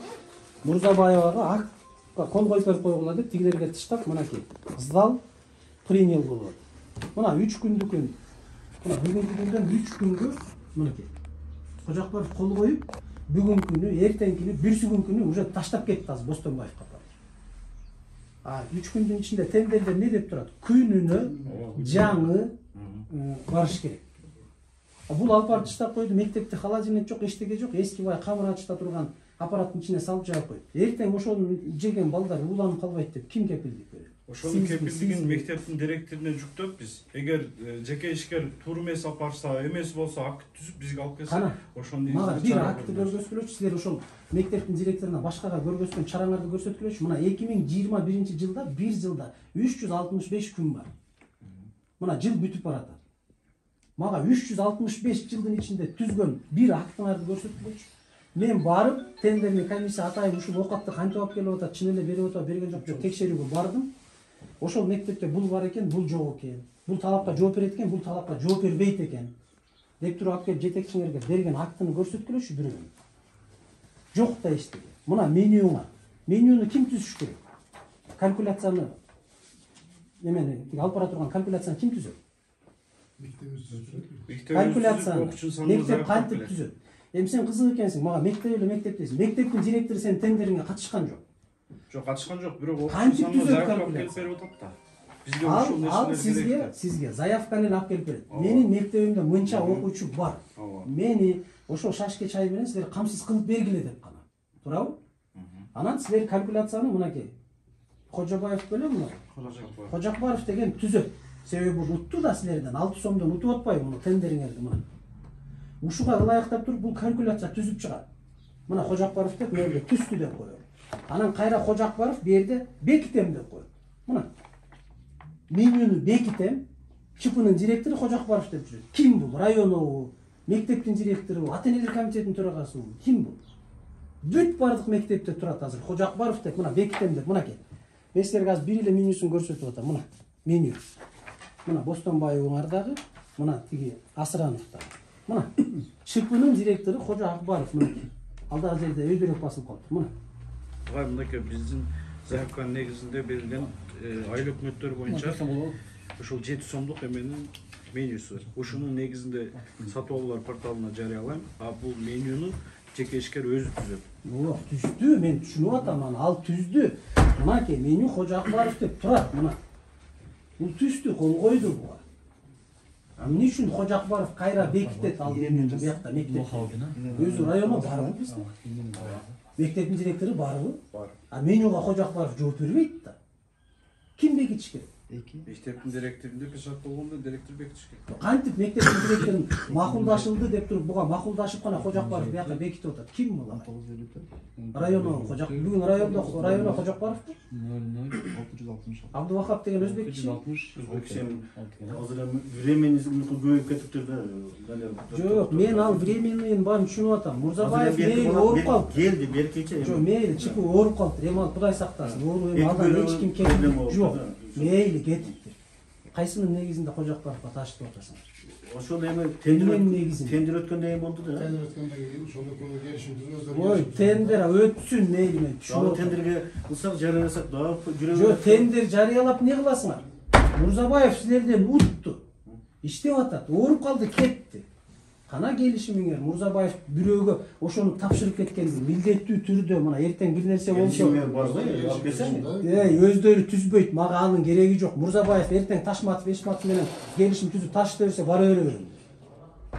Мурзабаевага акт кол коюп берип койгула деп тигилерге тыштап, мынакей. Сдал, принял болот. Мына 3 күндүк күн. Мына бүгүнкү күндөн 3 күнгө мынакей. Кожакбаров кол коюп, бүгүнкү күнү, эртең күнү, бүрсүгүн күнү уже таштап кетти азыр Бостонбаевга. 3 күндүн ичинде тендердер не деп турат? Күнүнө жаңы барыш керек. Бул алып барып таштап койду, мектепте холодильник жок, эчтеке жок, эски бай камырачта турган аппараттын ичине салып жаап койду. Эртең ошону жеген балдар ууланып калбайт деп ким кепилдик берет? Ошонун кепилдигин мектептин директоруна жүктөп биз. Эгер жеке ишкер туура эмес алып барса, эмес болсо акт түзүп бизге алып келсе, ошону мага бир акты көргөзгүлөчү, силер ошол мектептин директоруна башкага көргөзгөн чараңарды көрсөткүлөчү. Мына 2021-жылда бир жылда 365 күн бар. Мына жыл бүтүп баратат. Мага 365 жылдын ичинде түзгөн бир актыңарды көрсөткүлөчү. Мен барып, тендерный комиссия атайын ушул окатты кантип алып келип атат, чын эле берип атат, берген жок, текшерүүгө бардым. Ошол мектепте бул бар экен, бул жок экен. Бул талапка жооп берет экен, бул талапка жооп бербейт экен. Деп туруп алып келип жетекчиңерге берген актыны көрсөткүлөчү бирөөнү. Жок да эчтеке. Мына менюңа. Менюну ким түзүш керек? Калькуляцияны эмени алып бара турган калькуляцияны ким түзөт? Калькуляцияны мектеп кантип түзөт? Эми сен кызык экенсиң, мага мектеп эле мектеп дейсиң. Мектептин директору сенин тендериңе катышкан жок. Жок, катышкан жок, бирок окуучу заявка келип берип атат да. Бизге ушул нерселер керек. Сизге заявканы алып келип берет. Менин мектебимде мынча окуучу бар. Мени ошол шашке чай менен силер камсыз кылып бергиле деп кана. Туурабы? Анан силер калькуляцияны мынакей Кожобаев белем мына. Кожакбаев. Кожакбаев деген түзөт. Себеби бул утту да силерден 6 сомдон утуп атпайбы муну тендериңерди мына. Ушуга ылайыктап туруп бул калькуляция түзүп чыгат. Мына Кожакбаев деп мына түстү деп коёт. Анан кайра Кожакбаев бу жерде бекитем деп коёт. Мына. Менюну бекитем, ЧПнын директору Кожакбаев деп жүрөт. Ким бул? Районову, мектептин директору, ата-энелер комитетинин төрагасы бул. Ким бул? Бүт бардык мектепте турат азыр. Кожакбаев деп мына бекитем деп мына кел. Мен силерге азыр бир эле менюсун көрсөтүп атам. Мына меню. Мына Бостонбаевың ардагы, мына тиги Асырановдагы. Мына ЧПнын директору Кожа Акбаров мына. Алдагы жерде өйдөрөк басылып калды. Мына. Буга мындай биздин заявканын негизинде берилген айыл өкмөттөр боюнча ушул 7 сомдук эменин менюсу. Ушунун негизинде сатып алуулар порталына жарыялайм. А бул менюну жеке ишкер өзү түзөт. Жок, түздү, мен түшүнүп атам аны. Ал түздү. Мына ке меню Кожа Акбаров деп турат мына. Бул түздү, кол койду буга. Эмне үчүн Кожа Акбаров кайра бекитет ал менюну буякта мектеп? Өзү районо барбы бизде? Мектептин директору барбы? Бар. А менюга Кожа Акбаров жооп бербейт да. Ким бекитиш керек? Мектептин директорунда печат болгондо директор бекитиш керек. Кантип мектептин директорун макулдашылды деп туруп буга макулдашып гана Кожа Акбаров буяка бекитип атат. Ким бул? Районо Кожа, бүгүн районо Кожа Акбаровду? 00660. Абдувахап деген өзбек киши. Азыр временизм көбөйүп кетиптир да. Жок, мен ал временныйын баарын түшүнүп атам. Мурзабаев мейли ооруп калды. Келди, беркече. Жок, мейли чипи ооруп калды. Эми ал Кудай сактасын. Оору эми алдан эч ким келип жок. Мейли кетиптир. Кайсынын негизинде Кожа Акбаровго таштып атасың? Ошол эми тендер өткөндөн кийин болду да. Тендер өткөндөн кийин ошондо көбү келишим түзөздөр. Ой, тендер өтсүн мейли мен түшүнүп атам. Тендерге кылсак жарыяласак дагы жүрөбүз. Жок, тендер жарыялап не кыласыңар? Мурзабаев силерден утту. Иштеп атат, ооруп калды, кетти. Кана келишимиңер Мурзабаев бирөөгө ошону тапшырып кеткенди милдеттүү түрдө мына эртең бир нерсе болсо бар го, алып келсең. Өздөрү түзбөйт, мага анын кереги жок. Мурзабаев эртең Ташматов, Эшматов менен келишим түзүп таштай берсе бара берем.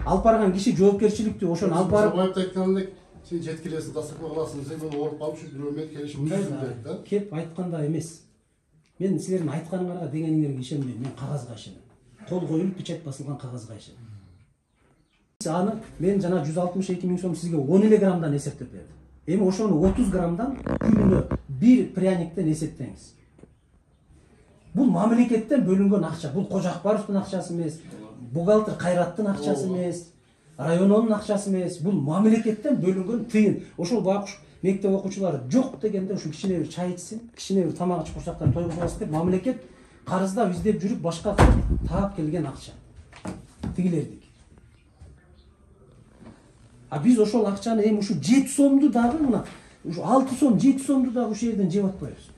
Алып барган киши жоопкерчиликтүү ошону алып барып Мурзабаев айткандек сен жеткилесиң, дастаркан кыласың десең, мен ооруп калып ушу бирөө менен келишим түзүп берди да. Кеп айтканда эмес. Мен силердин айтканыңарга дегениңерге ишенбейм, мен кагазга ишенем. Кол коюлуп печать басылган кагазга ишенем. Аны мен жана 162 миң сом сизге 10 эле граммдан эсептеп бердим. Эми ошону 30 граммдан күнүнө бир пряниктен эсептеңиз. Бул мамлекеттен бөлүнгөн акча. Бул Кожа Акбаровдун акчасы эмес, бухгалтер Кайраттын акчасы эмес, райононун акчасы эмес. Бул мамлекеттен бөлүнгөн тыйын. Ошол байкуш мектеп окуучулары жок дегенде ушу кичине бир чай ичсин, кичине бир тамак ичип курсактан тойгузбасын деп мамлекет карыздап издеп жүрүп башка таап келген акча. Тигилердик. А биз ошол акчаны эми ушу 7 сомду дагы мына ушу 6 сом 7 сомду дагы ушул жерден жеп атпайбыз.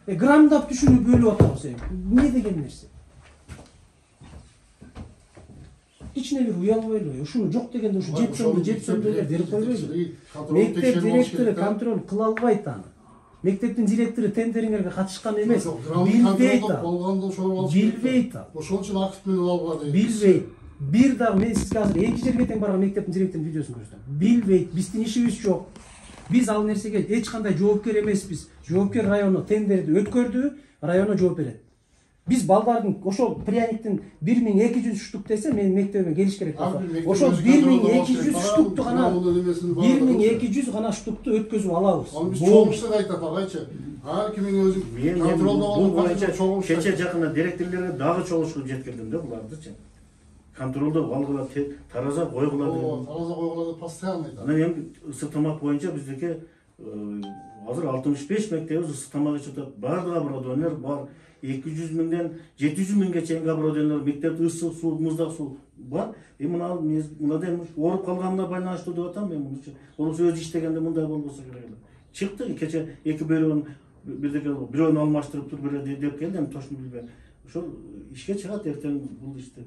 Граммдап түшүнүп бөлүп атабыз эми. Эмне деген нерсе? Кичине бир уялбайлы. Ушуну жок дегенде ушу 7 сомду деп берип койбойбу? Мектеп директору контроль кыла албайт аны. Мектептин директору тендериңерге катышкан эмес. Билбейт ал. Билбейт ал. Ошол үчүн акт менен алып барып. Билбейт. Бир дагы мен сизге азыр эки жерге тең барган мектептин директорунун видеосун көрсөтөм. Билбейт, биздин ишибиз жок. Биз ал нерсеге эч кандай жоопкер эмеспиз. Жоопкер районо тендерди өткөрдү, районо жооп берет. Биз балдардын ошол пряниктин 1200 штук десе мен мектебиме келиш керек болсо, ошол 1200 штукту гана 1200 гана штукту өткөзүп алабыз. Биз чогулуштан айтат агайчы. Ар кимин өзү контролдо болгон кече жакында директорлорго дагы чогулушуп жеткирдим да булардычы. Контролдо алгыла тараза койгула деп. Тараза койгула деп постоянно айтат. Анан эми ысык тамак боюнча биздики азыр 65 мектебиз ысык тамак ичип атат. Бардыгы оборудование бар. 200 миңден 700 миңге чейинки оборудование мектепте ысык суу, муздак суу бар. Эми мынада эми ооруп калганына байланыштуу деп атам мен мунучу. Ол өзү иштегенде мындай болбосо керек эле. Чыкты кече эки бөлөгүн бирдеке бирөөнү алмаштырып туруп бир деп келди, эми точно билбейм. Ошол ишке чыгат эртең бул иште.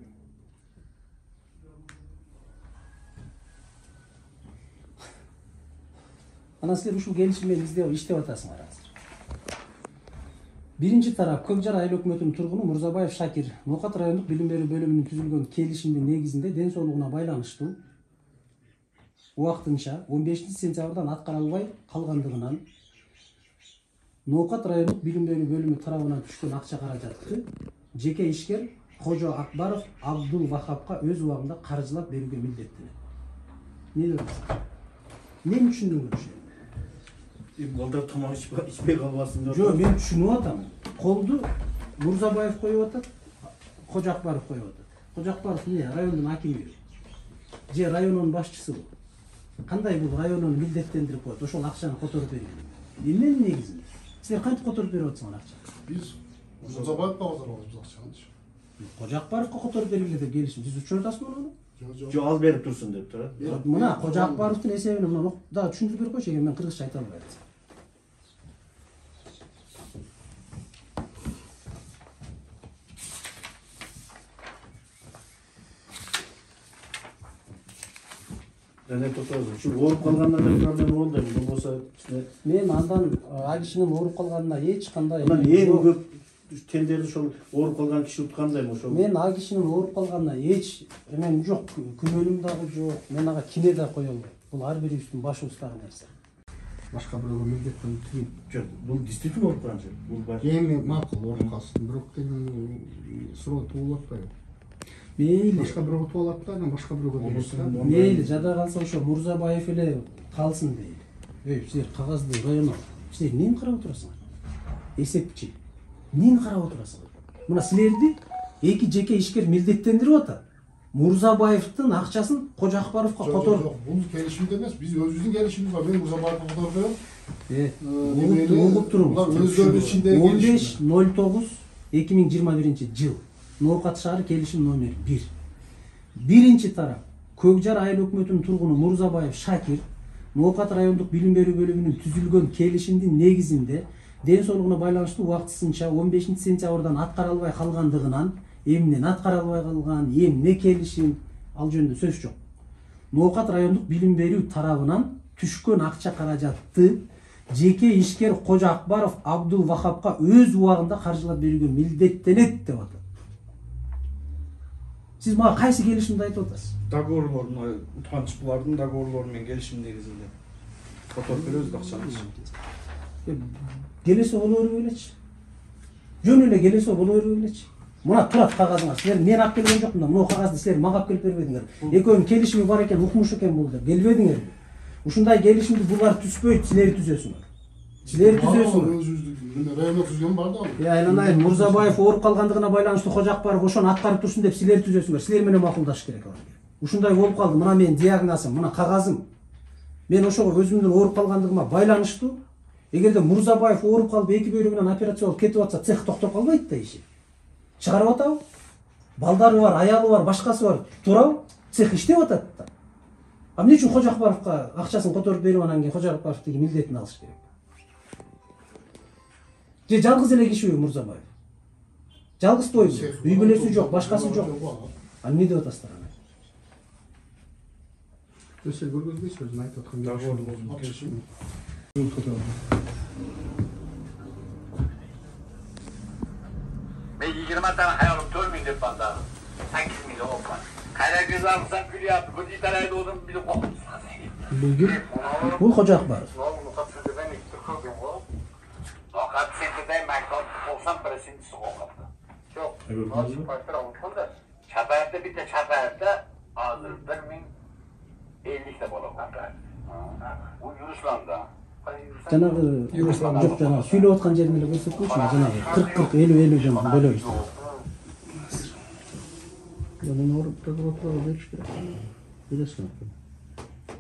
Анан силер ушул келишим менен иштеп атасыңар азыр. Биринчи тарап Көкжар айыл өкмөтүнүн тургуну Мурзабаев Шакир Ноокат райондук билим берүү бөлүмүнүн түзүлгөн келишимдин негизинде ден соолугуна байланыштуу убактынча 15 сентябрдан аткара албай калгандыгынан Ноокат райондук билим берүү бөлүмү тарабынан түшкөн акча каражатты жеке ишкер Кожо Акбаров Абдул Вахапка өз убагында каржылап берүүгө милдеттенет. Не дейсиз? Мен түшүндүм ошо. Балдар тамак ичпей калбасын деп. Жок, мен түшүнүп атам. Колду Мурзабаев коюп атат, Кожо Акбаров коюп атат. Кожо Акбаров эмне, райондун акими же районунун башчысы бул. Кандай бул районун милдеттендирип коет, ошол акчаны которуп берген. Эмненин негизинде? Силер кантип которуп берип атсыңар акчаны? Биз Мурзабаевге базарлабыз биз акчаны. Кожо Акбаровго которуп бергиле деп келишим. Сиз учур атасызбы муну? Жок, ал берип турсун деп тура. Мына Кожо Акбаровдун эсебине мына да түшүндүрүп берип койчу, мен кыргызча айта албайм. Жана токтойбуз. Ушу ооруп калгандан кийин проблема болду. Болбосо мен андан ал кишинин ооруп калганына эч кандай эң көп тендерди ошол ооруп калган киши уткандайм ошол. Мен ал кишинин ооруп калганына эч эмем жок, күнөөнүм дагы жок. Мен ага кине да кое албайм. Бул ар бирибиздин башыбыздагы нерсе. Башка бирөөгө милдеттенүү. Жок, бул действительно ооруп калган жер. Бул бар. Эми макул ооруп калсын, бирок суроо туулуп атпайбы? Мейли. Башка бирөөгө туулат да, анан башка бирөөгө берет. Мейли, жада калса ошо Мурзабаев эле калсын дейли. Силер кагазды районго. Силер эмнени карап отурасыңар? Эсепчи. Эмнени карап отурасыңар? Мына силерди эки жеке ишкер милдеттендирип атат. Мурзабаевдин акчасын Кожо Акбаровго которуп. Жок, бул келишимде эмес. Биз өзүбүздүн келишимибиз бар. Мен Мурзабаевге которуп берем. Угуп туруңуз. Булар өздөрүнүн ичиндеги 15.09.2021 жыл. Ноокат шаары келишим номер 1. Биринчи тарап. Көкжар айыл өкмөтүнүн тургуну Мурзабаев Шакир Ноокат райондук билим берүү бөлүмүнүн түзүлгөн келишимдин негизинде ден соолугуна байланыштуу убактысынча 15 сентябрдан аткара албай калгандыгынан, эмнен аткара албай калган, эмне келишим, ал жөнүндө сөз жок. Ноокат райондук билим берүү тарабынан түшкөн акча каражатты жеке ишкер Кожо Акбаров Абдул Вахапка өз убагында каржылап берүүгө милдеттенет деп атат. Сиз мага кайсы келишимди айтып атасыз? Договорлорун, утканчылардын договорлору менен келишим негизинде которуп беребиз акчаны. Келесе боло берип элечи. Жөн эле келесе боло берип элечи. Мына турат кагазыңар. Силер мен алып келген жокмун да, мына кагазды силер мага алып келип бербедиңер. Экөөнүн келишими бар экен, укмуш экен бул деп келбедиңерби? Ушундай келишимди булар түзбөйт, силер түзөсүңөр. Силер түзөсүңөр. Районго түзгөн бар да. Айланайын Мурзабаев ооруп калгандыгына байланыштуу Кожо Акбаров ошону аткарып турсун деп силер түзөсүңөр. Силер менен макулдашыш керек алар. Ушундай болуп калды. Мына менин диагнозум, мына кагазым. Мен ошого өзүмдүн ооруп калгандыгыма байланыштуу. Эгерде Мурзабаев ооруп калып эки бөйрөгүнөн операция болуп кетип атса, цех токтоп калбайт да иши. Чыгарып атабы? Балдары бар, аялы бар, башкасы бар. Туурабы? Цех иштеп атат да. А эмне үчүн Кожо Акбаровго акчасын которуп берип анан кийин Кожо Акбаровдун милдетин алыш керек? Же жалгыз эле кишиби Мурзабаев? Жалгыз бойбу? Үй бүлөсү жок, башкасы жок. А эмне деп атасыздар аны? Силер көргөзбөйсүз, өзүн айтып аткан Келишим. Ben 20 tane hayalim 4 bin lira banda. 8 milyon olmaz. Kaynak göz alırsan gül yaptı. Bu ditarayda oldum bir de kokmuş. Бул Кожо Акбаров. Nokat sentedeyim ben 90%'si kokaptı. Çok. Nasıl başlar olmalı? Çapayette bir de çapayette hazır 1050'de bolup kaldı. Bu Yunuslan'da. Жанагы жок жанагы сүйлөп аткан жерин эле көрсөткүнчү, жанагы 40 50 жөн бөлөбүз. Мен ооруп прокуратурага бериш керек. Бересиң.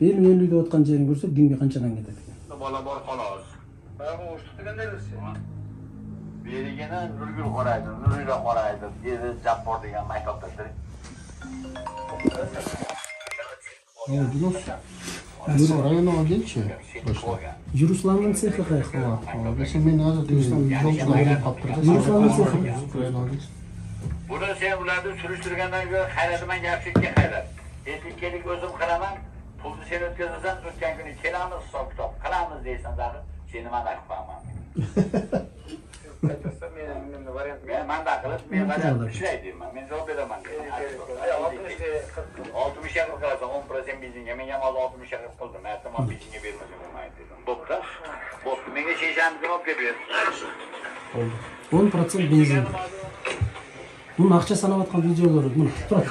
50 деп аткан жерин көрсөк кимге канчадан кетет экен. Бала бар калабыз. Баягы уштук деген нерсе. Беригенен Нургүл карайды, Нургүл карайды. Деді Жаппор деген майтоптор. Юрус районуна келчи. Юрусландын цехи кайсы? Десем мен азыр Түркістан жолчулар каптырды. Юрусландын цехи. Bunu sen ulardan sürüştürgenden göre hayratıman gerçekçi hayrat. Etikkelik özüm kıramam, puldu sen ötközürsen ötken günü kelamız sok top, kıramız değilsen zaten seni man da kıpamam. Ben de akıllı, ben de şuraydım ben, ben zor bedemem. 60 yakın kalırsa 10% bizim yemin yamalı 60 yakın kıldım. Her zaman biçince vermezim. Bokta. Boptu. Menge şeyşen gün olup geliyor. 10% benzin. Bunun akça sanap atkan videoları bunu tutup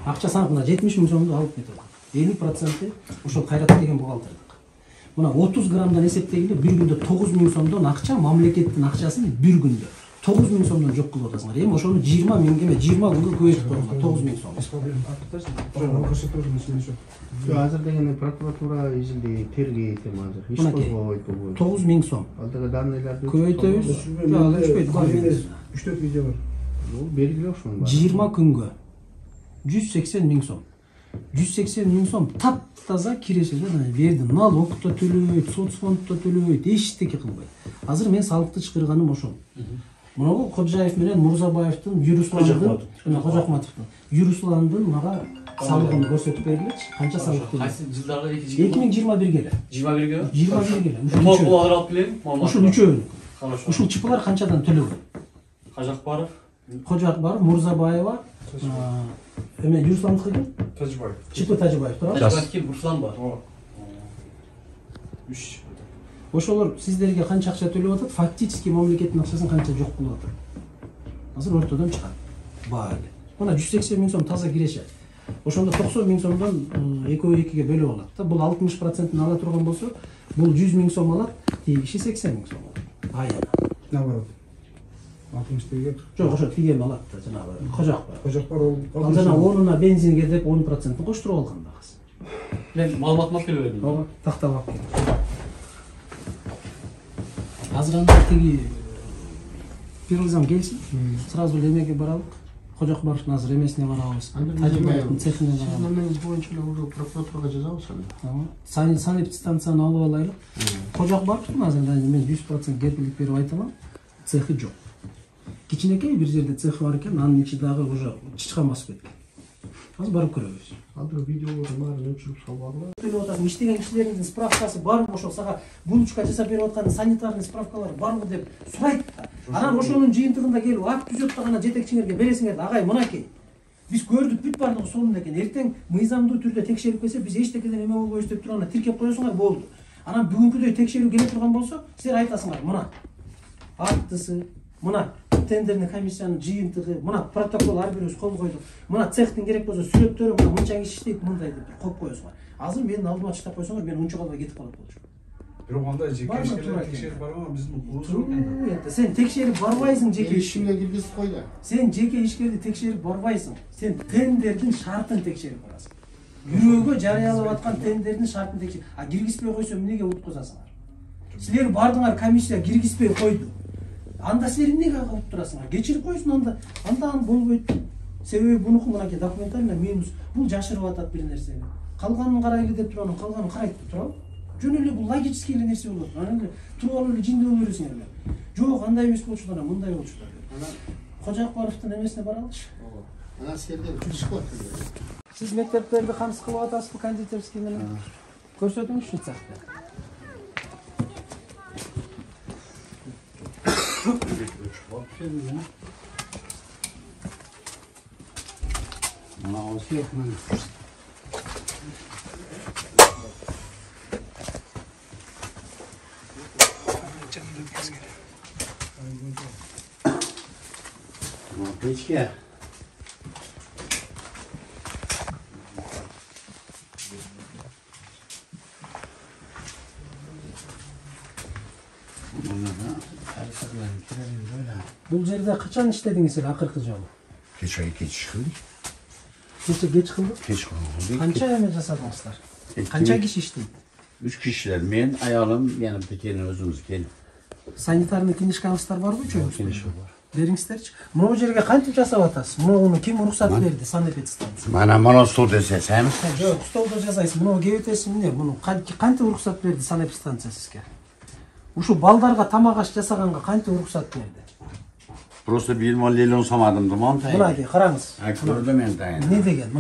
akça sanap mına 70 000 so'mду alıp кетет. 50% ошол Кайрат деген бухгалтердик. Мына 30 граммдан эсептегенде bir күндө 9 000 сомдон акча мамлекеттин акчасын bir күндө 9 000 сомдон жок кылып атасыңар. Эми ошону 20 000 эме 20 күнгө көбөйтүп коюңар 9 000 сом. Азыр дегенде прокуратура изилдей тергейт эми азыр. Иш козгобойт. 9 000 сом. Алдыга данныйларды көбөйтөбүз. Жок, өчпөйт. 3-4 видео бар. Бул белгилүү ошону. 20 күнгө 180 000 сом. 180 000 сом таптаза киреше берди. Налог да төлөбөйт, соцфонд да төлөбөйт, эчтеке кылбайт. Азыр мен салыкты чыгарганым ошол. Мына Кожаев менен Мурзабаевдин, Юрусландын, жана Кожакматовдун, Юрусландын мага салыгын көрсөтүп бергилечи. Канча салык төлөйт? Кайсы жылдарда 2021 эле. 21 эле. Ушул алып келем. Ушул үчөөнү. Ушул чыпылар канчадан төлөгөн? Кажакбаров, Кожакбаров, Мурзабаева, эме Юрусландыкы ким? Тажибаев. Чипы Тажибаев турат. Тажибаев ким? Руслан бар. 3. Ошолор сиздерге канча акча төлөп атат, фактически мамлекеттин акчасын канча жок кылып атат. Азыр ортодон чыгат. Баа эле. Мына 180 000 сом таза киреше. Ошондо 90 000 сомдон 2-2-ге бөлүп алат да. Бул 60%-ын ала турган болсо, бул 100 000 сом алат, тигиши 80 000 сом алат. Айына. Наоборот. 60 тиге. Жок, ошо тигем алат да, жанагы Кожакбар. Ол жана онуна бензинге деп 10%-ын коштуруп алган да кыз. Мен маалыматыма келип элем. Ооба, тактап алып кел. Азыр анда тиги Пирилзам келсин, сразу эле эмеге баралык. Кожакбаровдун азыр эмесине барабыз. Тажибаевдин цехине барабыз. Номеринgiz боюнча эле уже прокуратурага жазабыз аны. Санэпидстанцияны алып алайлык. Кожакбаровдун азыр мен 100% кепилдик берип айтаман. Цехи жок. Кичинекей бир жерде цехи бар экен, анын ичи дагы уже чычкан басып кеткен. Азыр барып көрөбүз. Алдыр видеолорду баарын өчүрүп салбагыла. Төлөп атасың, иштеген кишилериңдин справкасы барбы, ошол сага булочка жасап берип аткан санитарный справкалар барбы деп сурайт да. Анан ошонун жыйынтыгында келип акт түзөт да гана жетекчиңерге бересиңер да, агай мынакей. Биз көрдүк бүт бардыгы сонун экен. Эртең мыйзамдуу түрдө текшерип келсе, биз эчтекеден эме болбойбуз деп туруп ана тиркеп коесуңар болду. Анан бүгүнкүдөй текшерүү келе турган болсо, силер айтасыңар, мына актысы, мына тендерный комиссиянын жыйынтыгы, мына протокол ар бирибиз кол койдук. Мына цехтин керек болсо сүрөттөрү мына мынча киши иштейт, мындай деп коюп коесуңар. Азыр менин алдыма чыктап койсоңор, мен унча калбай кетип калат болчумун. Бирок андай жеке ишкерлер текшерип барбаган биздин укугубуз жок экен. Сен текшерип барбайсың жеке ишиңе киргизип кой да. Сен жеке ишкерди текшерип барбайсың. Сен тендердин шартын текшерип барасың. Бирөөгө жарыялап аткан тендердин шартын текшерип. А киргизбей койсо эмнеге уткузасыңар? Силер бардыңар, комиссия киргизбей койду. Анда силер эмнеге кылып турасыңар? Кечирип койсун анда. Андан болбойт. Себеби бунуку мынакей документально минус. Бул жашырып атат бир нерсени. Калганын карайлы деп туруп, калганын карайт деп туруп. Жөн эле бул логический эле нерсе болот. Анан эле туруп алып эле жиндеп бересиңер. Жок, андай эмес болчу да, мындай болчу да. Анан Кожакбаровдун эмесине баралычы. Ана силерден чыгыш кылат. Сиз мектептерди камсыз кылып атасызбы кондитерский менен? Көрсөтүңүзчү цехти. Мына осы мен печке Бул жерде качан иштедиңиз эле акыркы жолу? кеч кылдык. Кече кеч кылдык? Кеч кылдык. Канча эме жасадыңыздар? Канча киши иштейт? 3 кишилер, мен, аялым, менин пекени өзүбүз келип. Санитарный книжкаңыздар барбы чөйүңүз? Книжка бар. Бериңиздерчи. Могу жерге кантип жасап атасыз? Муну ким уруксат берди? Санэпидстанция. Мана стол десесем. Жок, столдо жазайсыз. Муну кебетесиң эмне? Муну кантип уруксат берди Санэпидстанция сизге? Ушу балдарга тамак аш жасаганга кантип уруксат берди? Просто bir lelon samadım da montaj. Мынакей, караңыз. Көрдүм мен тайын. Не деген?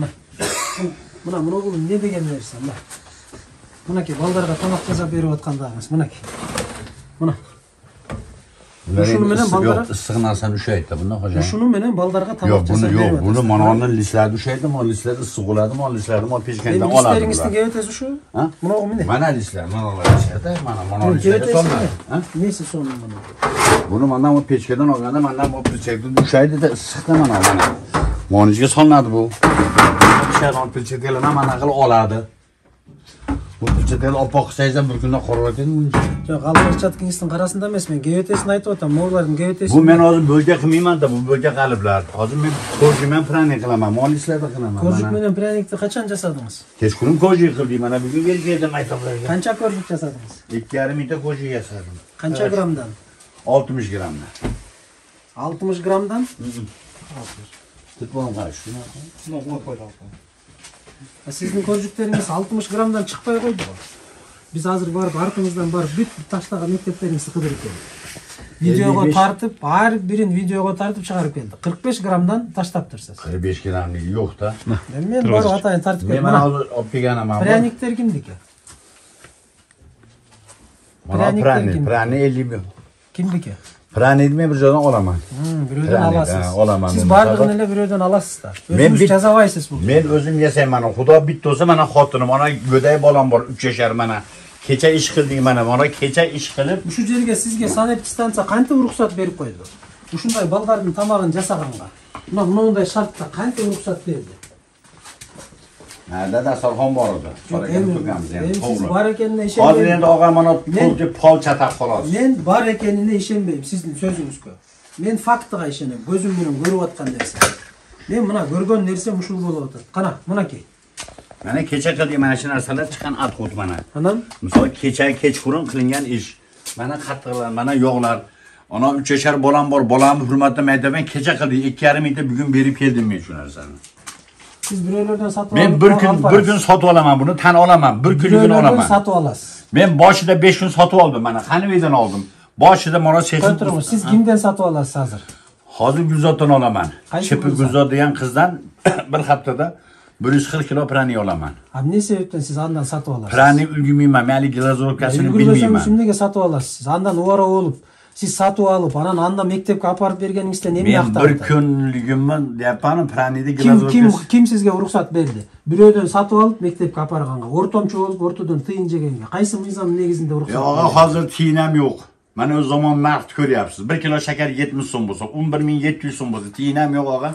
Мына бул не деген нерсе? Мынакей балдарга тамак жасап берип аткандагыңыз. Мынакей. Мына. Ушуну менен балдарга ысыгын алсам üşeydi bunda hocam. Ушуну менен балдарга тамак Yok жасап bunu берип yok. атасыз. Bunu mananın lislerde üşeydi, o lislerde ısık oladı, o lislerde o peşkenden oladı. Листериңиздин кебетеси ушу? Ha? Мына эмне? Mana lisler, manalar lislerde, mana lislerde sonlar. Ha? Несі сонун мына? Bunu mandan o peşkeden olganda mandan o peşkeden üşeydi de ısıktı mana. Moniciga sonladı bu. Peşkeden peşkeden mana kılı oladı. Bu peşkeden opak seyzen bir günde korur edin. Жок, ал перчаткаңыздын карасында эмес, мен кебетесин айтып атам. Моулардын кебетеси. Bu men hozir bölge kılmayman da bu bölge kalıplar. Hozir men kojimen pranik kılamam, o lislerde kılamam. Коржук менен пряникти качан жасадыңыз? Kechqurun koji kıldım, mana bugün geldim aytaplarga. Канча коржук жасадыңыз? 2,5 litre koji yasadım. Канча граммдан? 60 gramdan. 60 граммдан? Tutmam karşı. Сиздин коржуктериңиз 60 граммдан чыкпай койду го. Биз азыр барып артыңыздан барып бүт таштаган мектептериңизди кыдырып келдик. Видеого тартып, ар бирин видеого тартып чыгарып келдик. 45 граммдан таштаптырсыз. 45 gramlık yok da. Мен барып атайын тартып келдим. Men alıp gelganam ama. Пряниктер кимдики? Prani 50 mi? Кимдики? Prani mi bir joydan olaman. Бирөөдөн аласыз. Olaman. Siz bardığını эле бирөөдөн аласыз да. Men Өзүңүз жазабайсыз бул. Men özüm yesem mana. Xudo bitti olsa mana xotinim, ona gödey bolam bor 3 yaşar mana. Kecha ish qildik mana. Mana kecha ish qilib, Ушул жерге сизге санэпти станция кантип уруксат берип койду? Ушундай балдардын тамагын жасаганга. Мындай шартта кантип уруксат берди? Nerede de sarhon var orada. Siz var ekenine Hadi işenbeyim. endi og'a mana pol çatak xolos. Men бар экенине ишенбейм сиздин сөзүңүзгө. Мен фактыга ишенем, көзүм менен көрүп аткан нерсе. Мен мына көргөн нерсем ушул болуп атат. Кана, мынакей. Mana kecha qildik mana shu narsalar chiqqan atqut mana. Anam, Misol kecha kechqurun qilingan ish. Mana qattiqlar, mana yog'lar. Ana 3 yaşar bolam bor, bolamni hurmatlamaydi. Men kecha qildik, 2,5 mingta bugun berib keldim men shu narsani. siz biröylөрдөн сатып Men bir gün sotib olaman buni, tan olaman. Bir kunligini olaman. Сатып аласыз. Men boshida 5 kun sotib oldim mana. Qani uydan oldim. Boshida mana Ko'rturinglar, siz kimden satib olasiz hozir? Hozir Gulzoddan olaman. Qaysi Chepi Gulzod degan qizdan bir haftada 140 kilo prani olaman. Abi ne sebepten siz andan satып alasiz? Prani ulgumiyman, mali glazurkasini bilmayman. Kimdege satып alasiz? Siz andan uvara olup, siz satып alıp, anda mektepke aparıp bergeningizden emne Men aktardı? bir kunligimni deyapman, pranida glazurkasi. Kim sizge ruhsat berdi? Birөөдөн satып alıp mektepke aparganга, ortomçu olup ortadan tıyın jegenge. Qaysı mizam negizinde ruhsat? Yo'q, hozir tiyinam yo'q. Mana o zaman mart ko'ryapsiz. 1 kilo shakar 70 so'm bo'lsa, 11700 so'm bo'lsa, tiyinam yo'q og'a.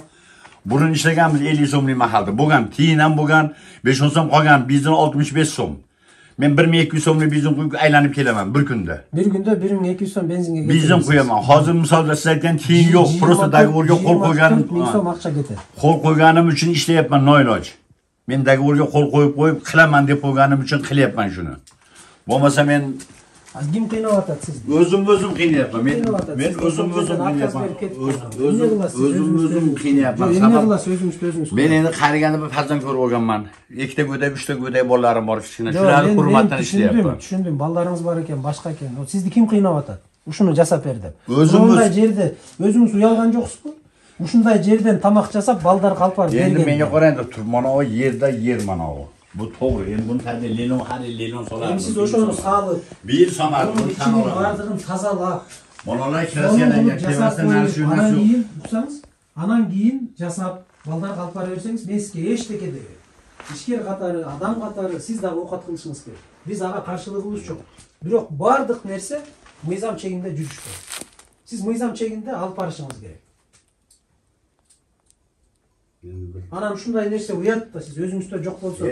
Burun ishlaganmiz 50 so'mlik mahalda. Bo'lgan tiyinam bo'lgan 5-10 so'm qolgan, bizdan 65 so'm. Men 1200 so'mlik bizon qo'yib aylanib kelaman bir kunda. Bir günde 1200 so'm benzinga ketadi. Bizon qo'yaman. Hozir misolda siz aytgan tiyin yo'q. Prosta dogovorga qo'l qo'yganim, 1000 so'm aqcha ketadi. qo'l qo'yganim uchun ishlayapman noiloj. Men dogovorga qo'l qo'yib qilaman deb qo'yganim uchun qilyapman shuni. Bo'lmasa men Kim qiynayapti sizni? O'zim qiynayapman. Men o'zim qiynayapman. O'zim qiynayapman. Endi qilasiz o'zingiz. Men endi qariganda bir farzand ko'rib olganman. 2 ta go'dak, 3 ta go'dak bolalarim bor kichkina. Shularni hurmatdan ishlayapman. Tushundim. Ballarınız var ekan, boshqa ekan. Sizni kim qiynayapti? Ушуну жасап берди. O'zimizday жерде өзүңүз уялган жоксузбу? Ушундай жерден тамак жасап балдар калып барып берген. Endi menga qarang deb turib, mana o yerda yer mana o. Bu to'g'ri. Endi buni tabiiy lelon solar. Endi siz o'shoni salib, bir samar bunun içini bardığın tazalap, Monolar kirasiyalarga tevasida narsa anan keyin tutsangiz, anan keyin jasap, balдар калып бара берсеңиz, мен сизге эчтеке дебейм. Ишкер катары, адам катары сиз дагы окат кылышыңыз керек. Биз ага каршылыгыбыз жок. Бирок бардык нерсе мыйзам чегинде жүрүш керек. Сиз мыйзам чегинде алып барышыңыз керек. Анан ушундай нерсе уят да сиз өзүңүздө жок болсо.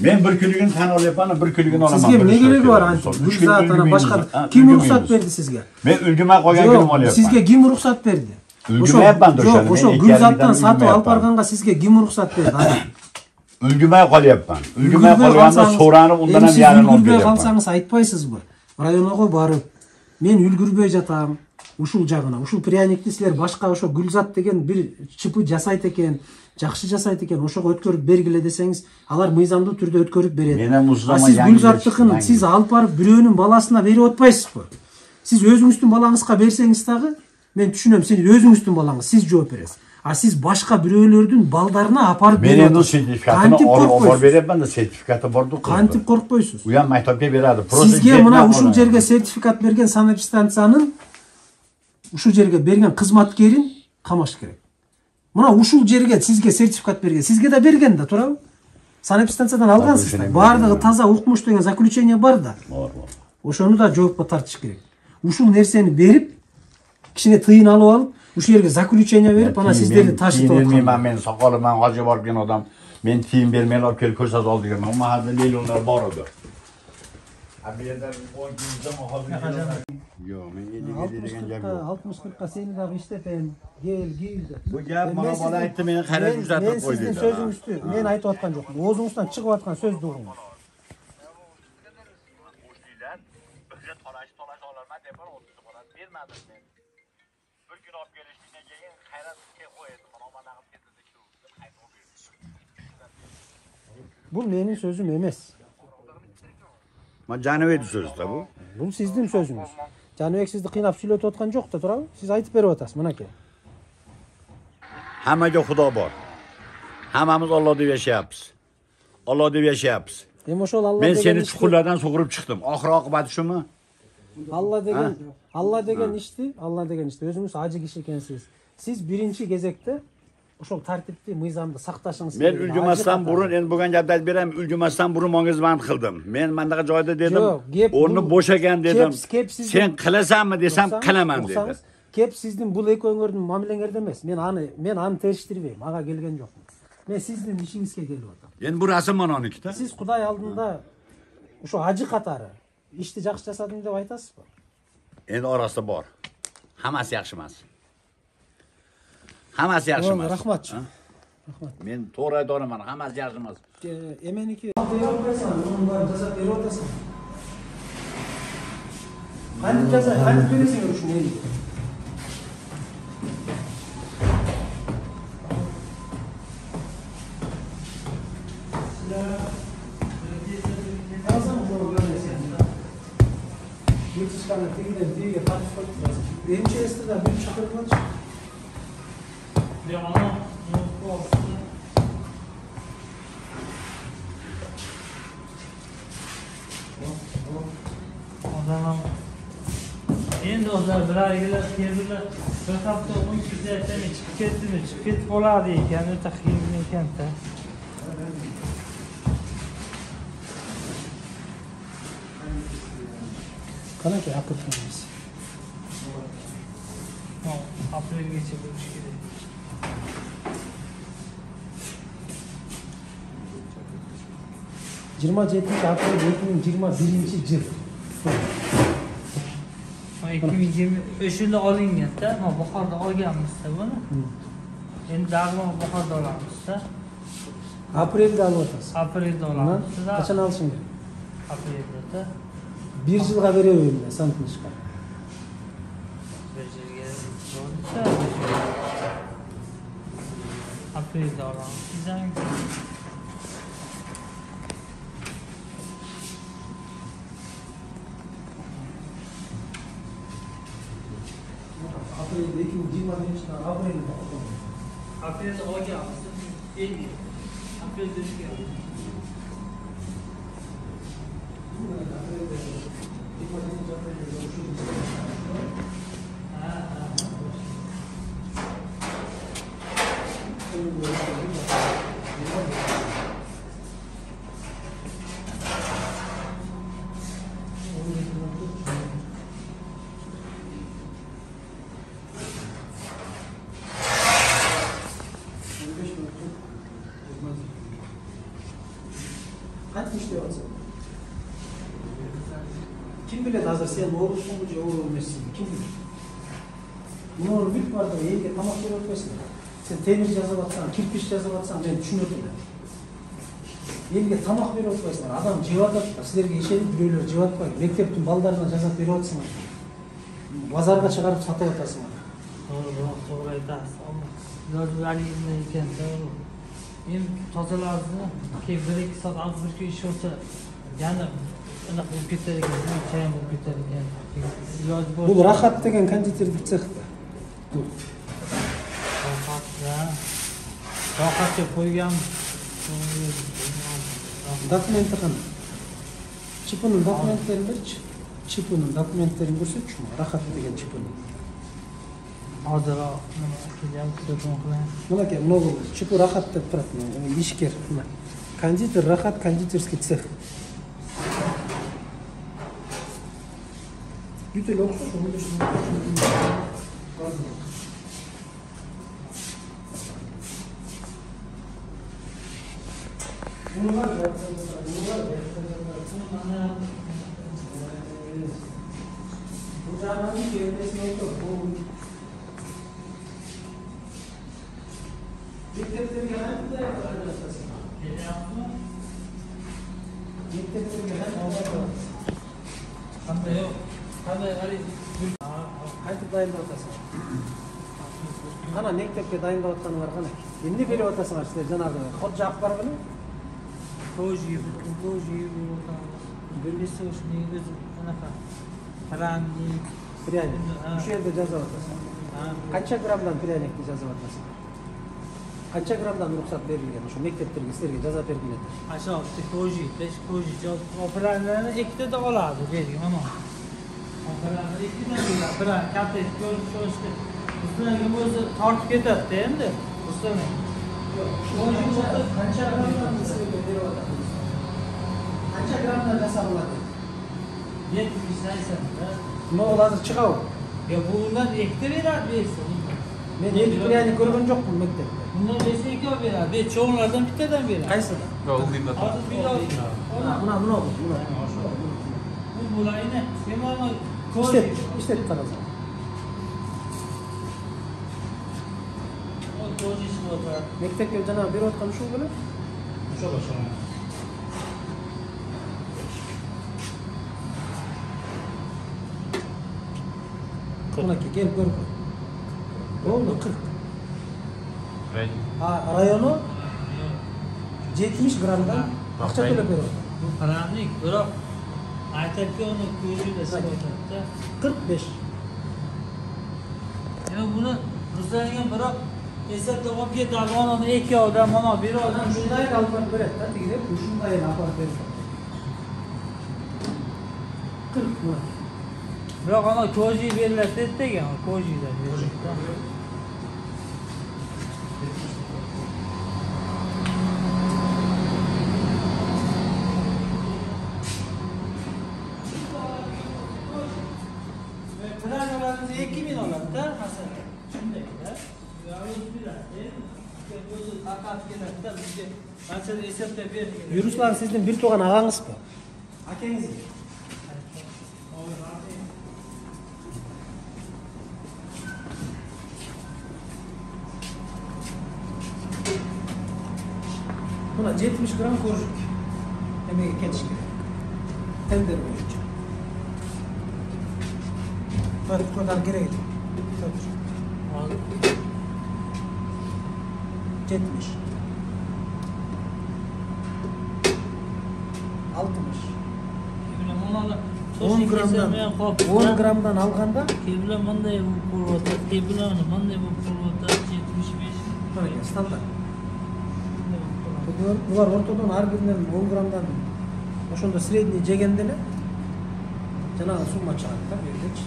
Men bir kunligini tan olyapman, bir kunligini olaman. Sizga ne keregi var anti? Gulzat ana boshqa kim ruxsat berdi sizga? Men ulgumay qolgan kunim olyapman. Sizga kim ruxsat berdi? Ulgumayapman o'shani. O'sho Gulzatdan satib olib borganga sizga kim ruxsat berdi? Ulgumay qolyapman. Ulgumay qolganda so'ranib undan ham yarim olib ulgurbay qalsangiz aytpaysizmi? Rayonga borib, men ulgurbay жатам. Ушул жагына, ушул пряникти силер башка ошо Гүлзат деген бир чыпы жасайт экен, жакшы жасайт экен, ошого өткөрүп бергиле десеңиз, алар мыйзамдуу түрдө өткөрүп берет. Сиз Гүлзаттыкын сиз алып барып бирөөнүн баласына берип атпайсызбы? Сиз өзүңүздүн балаңызга берсеңиз дагы, мен түшүнөм, сиз өзүңүздүн балаңыз, сиз жооп бересиз. А siz başka bireylerdin baldarına aparıp Men endi sertifikatini olib beryapman da sertifikati bor-ku. Kantip korkpoysiz. U ham maktabga beradi. Sizge mına uşul jerge sertifikat bergen sanepistantsanın uşul jerge bergen kızmatkerin kamaş gerek. Mına uşul jerge sizge sertifikat bergen, sizge de bergen da to'g'rimi? Sanepistantsadan algansızlar. Bardыгы taza укмуш деген заключение бар да. Bor. Ошону да жоопко тартыш керек. Ушул нерсени берип, кичине тыйын алып алып, ушул жерге заключение берип, ана сиздерди ташытып atkан. Men soqolim, men hoji borgan odam. Men tiyin bermay olib kelib ko'rsatib oldi degan. Bu mahalla leylonlar bor edi. Bu yerda 10 kundan hozir yo'q, men degan gap yo'q. 60-40 seni de işleteyin. Gel. Bu gap mana bola aytdi, meni qarab uzatib qo'ydi. Men sizin sözünüzdü. Men aytib atkan jo'qman. O'zingizdan chiqib atkan so'z to'g'ringiz. Bu menin sözüm emas. Ma Canibek so'zi bu. Bu sizin sözünüz. Canibek sizni qiynab so'zlatib atgan jo'q da, to'g'rimi? Siz aytib berib atasiz, mana aka. Hammaga Xudo bor. Hammamiz Alloh deb yashayapmiz. Alloh deb yashayapmiz. Men seni chuqurlardan sug'urib chiqdim. Oxir oqibati shumi? Allah degen ishti özünüz acı kishi ekansiz. Siz birinchi gezekte ошол тартипти, мыйзамды сакташыңыз керек. Men ulgumasdan burun, endi bo'lgan gapni aytib beraman, ulgumasdan burun mongizband qildim. Men mandaqa joyda dedim, o'rni bo'shagan dedim. Sen qilasanmi desam, qilaman dedi. Kep sizdin bul ekөөңөрдүн мамилеңерде эмес. Men аны териштирбейм, ага келген жокмун. Мен сиздин ишиңизге келип атам. Endi bu rasm mana oniki-da. Siz Кудай алдында ошо ажы катары ишти жакшы жасадым деп айтасызбы? Endi orasida bor. Hammasi yaxshi emas. Hammasi yaxshi emas. Rahmat. Men to'g'ri aytaman, hammasi yaxshi emas. Emeniki undan жазап берип атасың. Кантип бересиң ушуну эми? Endi o'zlar birargilar keldilar, bir hafta 10 kun aytmay chiqib ketib bo'ladi ekan, o'ta qiyin ekan-da. Qanaqa aqlimiz? Aprelgacha bo'lishi kerak. Aprel 2021 yil. 2020 o'shunda olinganda, bahorda olganmiz-da buni. Endi darmon bahorda olamiz-da. Aprelda olasiz. Aprelda olamiz. Qachon olishing kerak? Aprelda. 1 yilga bereyim ben santnishqa. 1 yilga bo'lsa, aprelda olamiz. Sizang Aprelda 2020 aprelda. Aprelda olganmiz. Endi aprelda olganmiz. Kim bilir hazır sen olursun mu cevap olmazsın. Kim bilir? Bunun bir vardı, elge tamak yer ötmesin. Sen temir yazıp atsan, kirpiç yazıp atsan ben düşünürdüm. Elge tamak yer ötmesin. Adam cevap atıyor. Sizlerge işedip bireylер cevap atmayın. Mekteptin ballarına жазап берip atsın. Bazarga çıkarıp satıp atasın. Doğru aytasiz. Yozganingizda ekan, to'g'ri. Men tozalarni ki 1-2 soat avvalgi ish olsa, yana anaqa bo'lib ketar ekan, chayam bo'lib ketar ekan. Bu rahat degan konditerlik sexda. Rahat, rohatga qo'ygan Dokumenti qanday? Chipining dokumentlarini berchi. Chipining dokumentlarini ko'rsatchi. Rahat degan chipini. hozirroq nima kelyapti telefon qilaman. Mana aka, много chipi rahat deb turadi. Ishker. Konditer rahat konditerskiy sex. Yutul o'qi shuni Qaytib dayandırırsın. Ana mektepke dayandırırsın var kana. Endi berip atasыңар силер жанагы код жаап бар беле? Тоже берлесең негизи анака. Пряник. Пряник. Ушул жерде жазып атасың. Канча граммдан пряникти жазып атасың? Канча граммдан уруксат берилген? Ошо мектептерге силерге жазап бергилет. Aşağı koji, 5 koji жазып. Operanlarni ikkita da oladi bergan mana. Operanlar ikkita da bilan katta ko'rishdi. Ustiga o'zi tortib ketadi endi. Ustiga. Qancha grammdan silерге berib atasiz? Qancha grammdan jasab oladi? 70-80 da. Nima hozir chiqav? Ya bundan ikkita beradi bersin. Men endi pryanik ko'rgan jo'qman maktabda. Bundan bersa ikki beradi. Ben cho'nglardan bittadan beradi. Qaysidan? Hozir beradi. Buna. Bu bulayni. Sen mana İşte qarasam. Mektepke jana berip atkan shu bilan? O'sha boshqa. Qanaki gel ko'r. Bo'ldi 40. Ha, rayonu 70 gramdan ақша төлеп берadi. Bu qaramlik, biroq aytadiki uni ko'zida sabotda 45. Ya buni Ruslarga biroq eslatib olib ketadi, onu ikki odam mana bir odam shunday olib beradi-da, tegib shunday olib beradi. 40 ming. Biroq ana koji beriladi degan, kojida beriladi. Planlarımız 2000 olanda mesela shundayda. Ruslan sizden bir to'g'an ağаңыз mı? Akangiz mi? Buna 70 gram korjik. Emeğe ketiş gerek. Tender boyunca. Böyle bu kadar gerek. 70. 60. 10 gramdan alganda kebla manday bo'lib keblani manday bo'lib 75. Standart. Bular ortadan har birinden 10 gramdan oşonda sredniy jegенделе жанагы сумма чыгат да бердеч.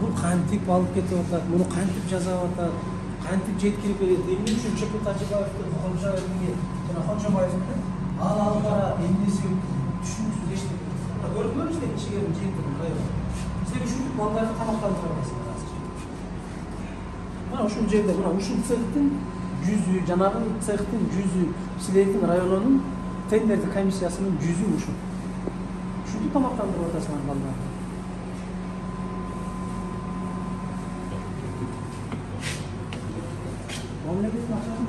Bu kantip alıp ketip atat, bunu kantip жазап атат, kantip жеткирип берет. Эмне үчүн Чөкөт Тажыбаевдин Кожоевдинге жана Кожобаевдин ал кара эмнеси түшүнүксүз эчтеке. Көрдүңөрбү силер ичигерин жейтин кайра. Силер ушинтип балдарды тамактандырып атасыңар азыр. Мына ушул жерде мына ушул цехтин жүзү, жанагы цехтин жүзү, силердин районунун тендердик комиссиясынын жүзү ушул. Ушинтип тамактандырып атасыңар балдарды. Memleketin akşamı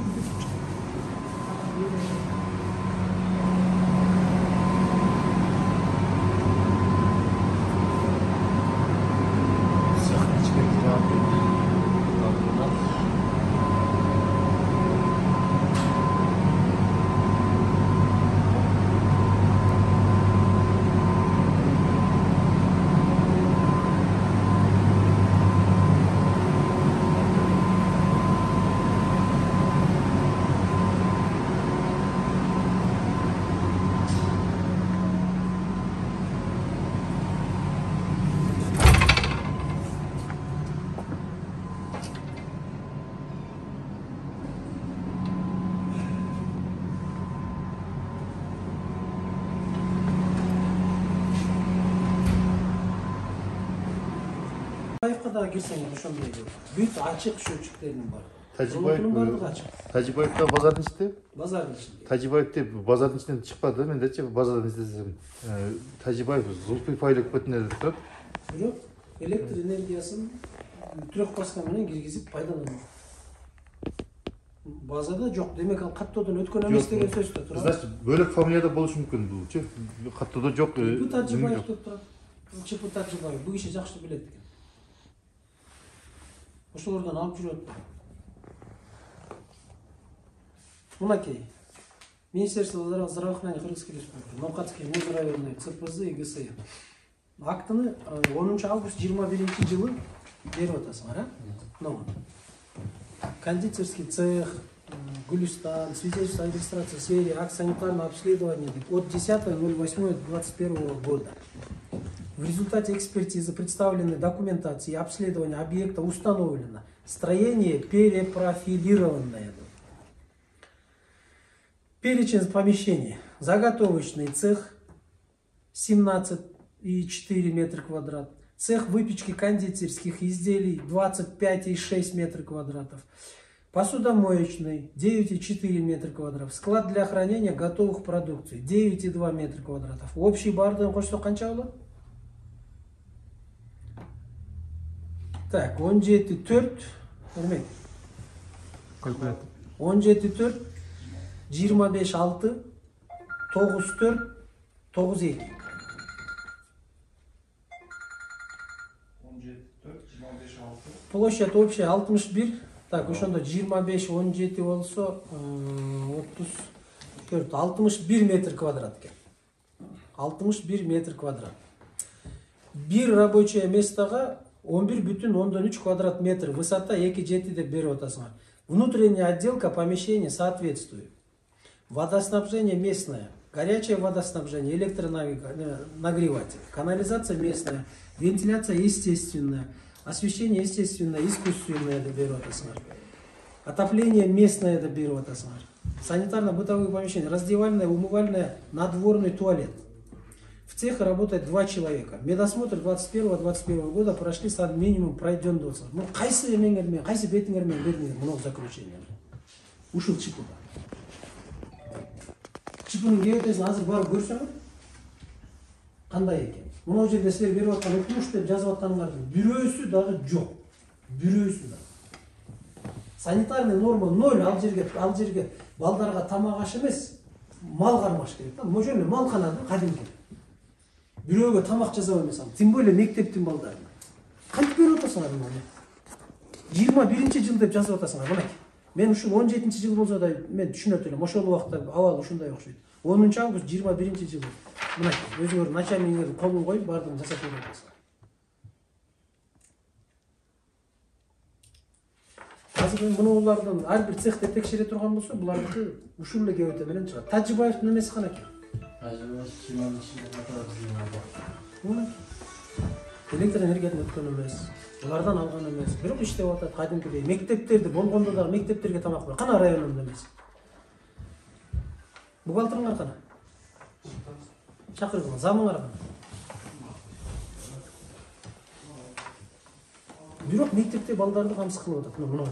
Тажибаевка дагы кирсең ошондой бүт ачык счетчиктердин бар. Тажибаев да базардын ичинде? Базардын ичинде. Тажибаев деп базардын ичинен чыкпады, мендечи базардан издесем. Тажибаев зулпий файлык бетине деп. Бирок электр энергиясын трёхпаска менен киргизип пайдаланат. Базада жок. Демек ал каттоодон өткөн эмес деген сөз да турат. Значит, бөлөк фамилияда болушу мүмкүн бул. Каттоодо жок. Бу Тажибаев деп турат. Чыпы Тажибаев. Бул киши жакшы билет экен. Ошолордон алып жүрөт. Мынакей. Министерство здравоохранения Кыргызской Республики, Новкатский межрайонный ЦПЗ и ГСМ. Актыны 10 август 21 жылы берип атасыңар, а? Мына. Кондитерский цех, Гулистан, свидетельство о регистрации в сфере акт санитарного обследования от 10.08.21 года. В результате экспертизы представленной документации и обследования объекта установлено строение перепрофилированное. Перечень помещений. Заготовочный цех 17,4 метра квадрат. Цех выпечки кондитерских изделий 25,6 метра квадратов. Посудомоечный 9,4 метра квадратов. Склад для хранения готовых продукций 9,2 метра квадратов. Общий бардын кошсо канча болот? Так, 17,4 örnek. 17,4 25,6 9,4 9,2. Площадь общая 61. Так, ошондо 25 17 болсо 34 61 метр квадрат экен. 61 метр квадрат. Бир рабочее местого 11,3 квадрат метр. Высота 2,7 деп берип атасыңар. Внутренняя отделка помещения соответствует. Водоснабжение местное, горячее водоснабжение, электронагреватель, канализация местная, вентиляция естественная, освещение естественное, искусственное деп берип атасыңар. Отопление местное деп берип атасыңар. Санитарно-бытовые помещения, раздевальная, умывальная, надворный туалет. В цехе работает 2 человека. Медосмотр 21-21 года прошли минимум пройден досы. Ну, кайсы эмеңермен, кайсы бетиңермен бердиңер много заключение. Ушул чипуда. Чипунун кебетесин азыр барып көрсөңөр, кандай экен? Мына жерде силер берип аткан өкмүш деп жазып атканыңардын бирөөсү дагы жок. Бирөөсү да. Санитарный норма 0, ал жерге балдарга тамак аш эмес, мал кармаш керек да. Могу жерде малкана да, кадимки. Бирөөгө тамак жасап эмес ал. Тем более мектептин балдарына. Кантип берип атасыңар муну? 21-жыл деп жазып атасыңар. Мына. Мен ушул 17-жыл болсо да мен түшүнөт элем. Ошол убакта абал ушундай окшойт. 10 август 21-жыл. Мына өзүңөр начальниктин колун коюп бардыгын жасап берип атасыңар. Азыр мунулардын ар бир цехте текшере турган болсо, булардыкы ушул эле кебете менен чыгат. Тажибаевдин эмеси кана экен? Электр энергиядан өткөн эмес, булардан алган эмес. Бирок иштеп атат кадимкидей. Мектептерде болгондо дагы мектептерге тамак бер. Кана районунда эмес. Бухгалтериңар кана? Чакыргыла, замыңар кана? Бирок мектепте балдарды камсыз кылып атат. Мына.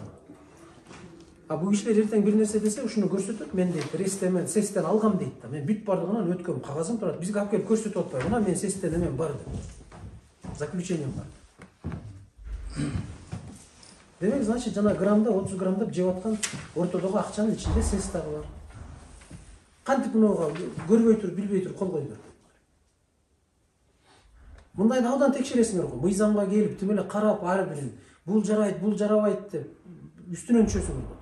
А бу кишилер эртең бир нерсе десе, ушуну көрсөтөт. Мен дейт, рестемен, сестен алгам дейт да. Мен бүт бардыгынан өткөм, кагазым турат. Бизге алып келип көрсөтүп атпайбы. Мына мен сестен эмен бар деп. Заключением бар. Демек, значит, жана граммда 30 граммдап жеп аткан ортодогу акчанын ичинде сес дагы бар. Кантип мынага көрбөй туруп, билбей туруп кол койду. Мындайды аудан текшересиңер го. Мыйзамга келип, тим эле карап ар бирин бул жарайт, бул жарабайт деп үстүнөн түшөсүңөр го.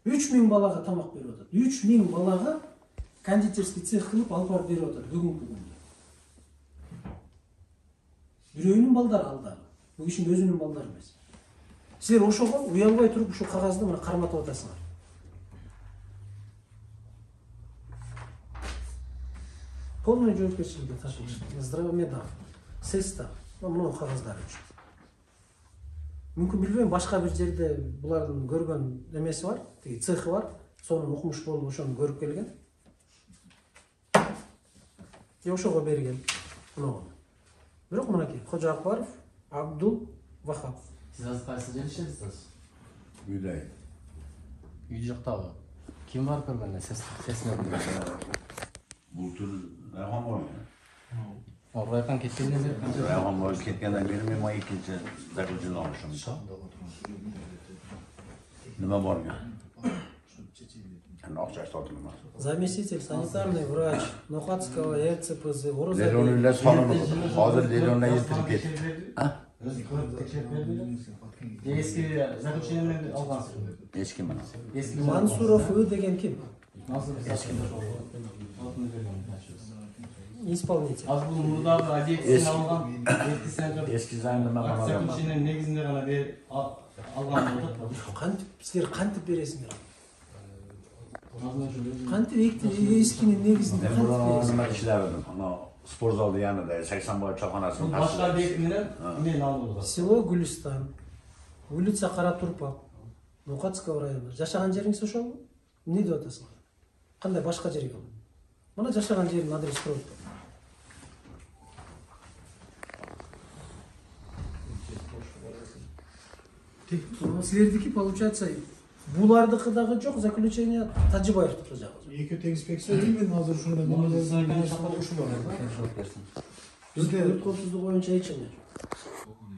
3000 балага тамак берип атат. 3000 балага кондитерский цех кылып алып барып берип атат бүгүнкү күндө. Бирөөнүн балдары алда. Бул кишинин өзүнүн балдары эмес. Силер ошого уялбай туруп ушу кагазды мына карматып атасыңар. Полный жоопкерчиликке ташыйш. Здравомеда, СЭСта, мына кагаздар үчүн. Мүмкүн билбейм, башка бир жерде булардын көргөн эмеси бар, тиги цехи бар, сонун укмуш болуп ошону көрүп келген. Ошого берген. Мына. Бирок мынакей Кожо Акбаров, Абдул Вахап. Siz az qaysi жерде иштейсиз? Үйдө. Үй жактагы. Kim var көргөндө? Сесине Бул тур Райхан бар. Райхан кеткенден бери Райхан бар кеткенден бери мен мына экинчи заключение алышым. Нема барган? Акча сатылмы? Заместитель, санитарный врач, Нохатского, РЦПЗ, Леонеллер санын, азыр Леонеллер естирип кетти. Eski zaключениемен алгансыз. Eski мына. Мансуров Ы деген ким? Eski. Исполнитель. Az bu murdagы объектисин алган, Eski займдын мага. Заключениенин негизинде гана алган болот. Кантип силер кантип бересиңер? Кантип эскинин негизинде Мен буран нема иштебедим. Ана спорт залды янында 80 бой чаканасынын Башка объект менен мен алып. Село Гулистан, улица Каратурпак, Нохатского району. Жашаган жериңиз ошол? Эмне деп атасыңар? Кандай башка жерге? Мына жашаган жердин адреси туруп атат. Силердики получается булардыкы дагы жок, заключение Тажибаевдики жагы. Эки тегиз пексен мен азыр ушундай мамилелерди ушул бар. Бизде өрт коопсуздугу боюнча эч эмне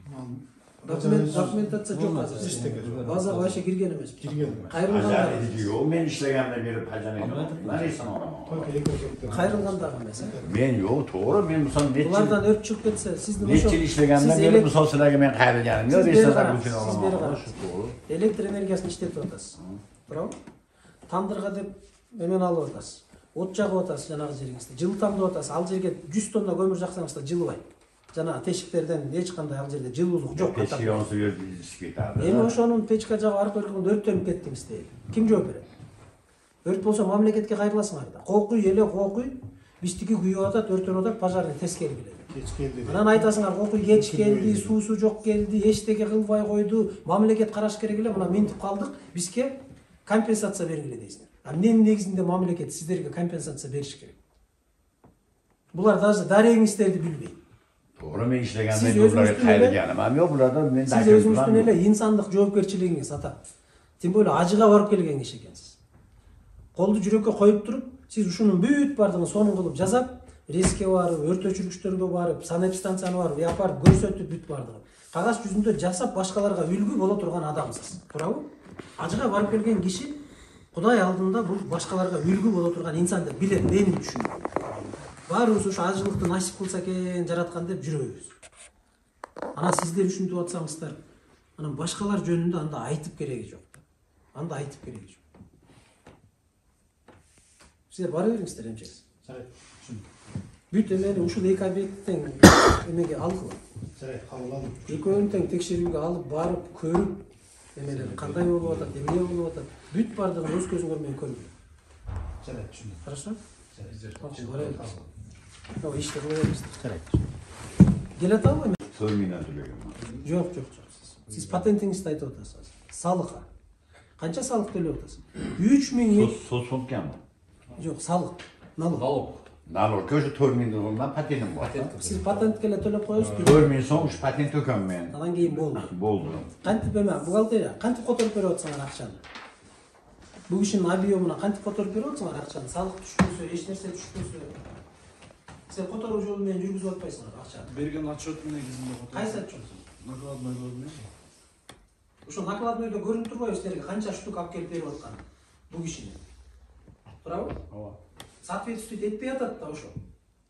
жок. Документация жок азыр. Базага вообще кирген эмес. Кайрылган. Мен иштегенде берип ажаны. Нарейсин ана. Кайрылган дагы эмес. Мен жок, туура мен мисалы булардан өрт чыгып кетсе, сиздин ошо жыл иштегенде берип мисалы силерге мен кайрылганым. Yo ресурстар бүтүн алам. Электр энергиясын иштетип атасыз. Туурабы? Тандырга деп эмен алып атасыз. От жагып атасыз жанагы жериңизде. Жылытам деп атасыз. Ал жерге 100 тонна көмүр жаксаңыз да жылыбайт. Жана тешиктерден эч кандай ал жерде жылуулук жок. Печке онсу жетпейт. Эми ошонун печка жагып аркы өрткөндө өрттөнүп кеттиңиз дейли. Ким жооп берет? Өрт болсо мамлекетке кайрыласыңар да. Кокуй эле кокуй, биздики күйүп атат, өртөнүп атат, пожарный тез келип келет. Кеч келди. Анан айтасыңар, кокуй кеч келди, суусу жок келди, эчтеке кылбай койду, мамлекет караш керек эле, мына минтип калдык, бизге компенсация бергиле дейсиңер. А эмненин негизинде мамлекет сиздерге компенсация бериш керек? Булар даже дарегиңиздерди билбейт. Туура мен иштегенде булар кайрылганым. А мен булардан мен Сиз өзүңүздүн эле инсандык жоопкерчилигиңиз ата. Тем более ажыга барып келген киши экенсиз. Колду жүрөккө коюп туруп, сиз ушунун бүт бардыгын сонун кылып жасап, реске барып, өрт өчүргүчтөргө барып, санэпстанцияны барып, апарып көрсөтүп бүт бардыгын. Кагаз жүзүндө жасап башкаларга үлгү боло турган адамсыз. Туурабы? Ажыга барып келген киши Кудай алдында бул башкаларга үлгү боло турган инсан деп билет, менин түшүнүм. Баарыбыз ошо ажылыкты насип кылса экен жараткан деп жүрөбүз. Анан сиздер ушинтип атсаңыздар, анан башкалар жөнүндө анда айтып кереги жок. Анда айтып кереги жок. Сиздер бара бериңиздер эмчек. Бүт эмени ушул эки объекттен эмеге алгыла. Кабыл Экөөнү тең текшерүүгө алып барып көрүп, эмелер кандай болуп атат, эмне болуп атат, бүт бардыгын өз көзүңөр менен көрүңүз. Жарайт, түшүндүм. Хорошо? Жарайт. О, иште кыла бериңиздер. Жарайт. Келе атабы? 4 миңнен төлөгөн. Жок, жок, жок. Сиз патентиңизди айтып атасыз. Салыкка. Канча салык төлөп атасыз? 3000 Соцфондкамы? Жок, салык. Налог. Налог көшө 4 миңден олдан патентим бар. Сиз патентке эле төлөп коесузбу? 4 миң соң уш патент төкөм мен. Анан кийин болду. Болду. Кантип эме бухгалтерия, кантип которуп берип атсаңар акчаны? Бул кишинин объемуна кантип которуп берип атсаңар акчаны? Салык түшпөсө, эч нерсе түшпөсө. Сен которуу жолу менен жүргүзүп атпайсыңар акчаны. Берген отчеттин негизинде которуп. Кайсы отчет? Накладной көрүнөт. Ошо накладнойдо көрүнүп турбайбы силерге канча штук алып келип берип аткан бул кишине? Туурабы? Ооба. Соответствует этпей атат да ошо.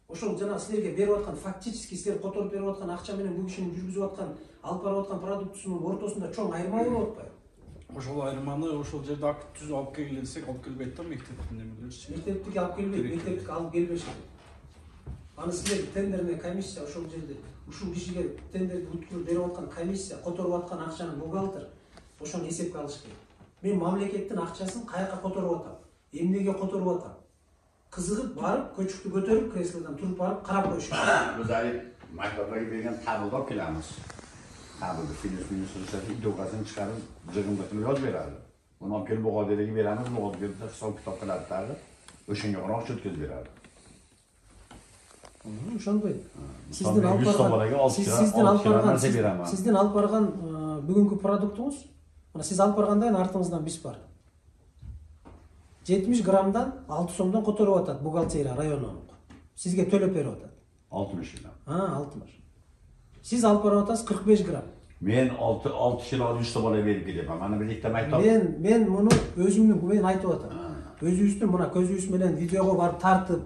Ошол жана силерге берип аткан фактически силер которуп берип аткан акча менен бул кишинин жүргүзүп аткан, алып барып аткан продуктусунун ортосунда чоң айырма болуп атпайбы? Ошол айырманы ошол жерде акт түзүп алып келгиле десек алып келбейт да мектептин немелерчи. Мектептики алып келбейт, мектептики алып келбешет. Аны силер тендерный комиссия ошол жерде ушул кишиге тендерди өткөрүп берип аткан комиссия, которуп аткан акчанын бухгалтер ошону эсепке алыш керек. Мен мамлекеттин акчасын каяка которуп атам? Эмнеге которуп атам? Кызыгып барып, көчүктү көтөрүп, креслодон туруп барып карап коюш керек. Biz ayıp maktabdaki bergen tabılda okuyamız. Tabılda Filiz Ministrisi idokasını çıkarıp cıgımlıkını yol veradi. Onu alıp gelip Boğaziye'deki veremiz, Boğaziye'de hesap kitap kılardı. Öşün yoğuna çötküz veradi. Ошондой. Сиздин алып барган бүгүнкү продуктуңуз, мына сиз алып баргандан артыңыздан биз бар. 70 граммдан 6 сомдон которуп атат бухгалтерия районунун. Сизге төлөп берип атат. 60 лира. 60. Сиз алып барып атасыз 45 грамм. Мен 6 лира 3 сом берип келем. Аны билекте айтам. Мен муну өзүмдүн айтып атам. Өзүбүздүн мына көзүбүз менен видеого барып тартып,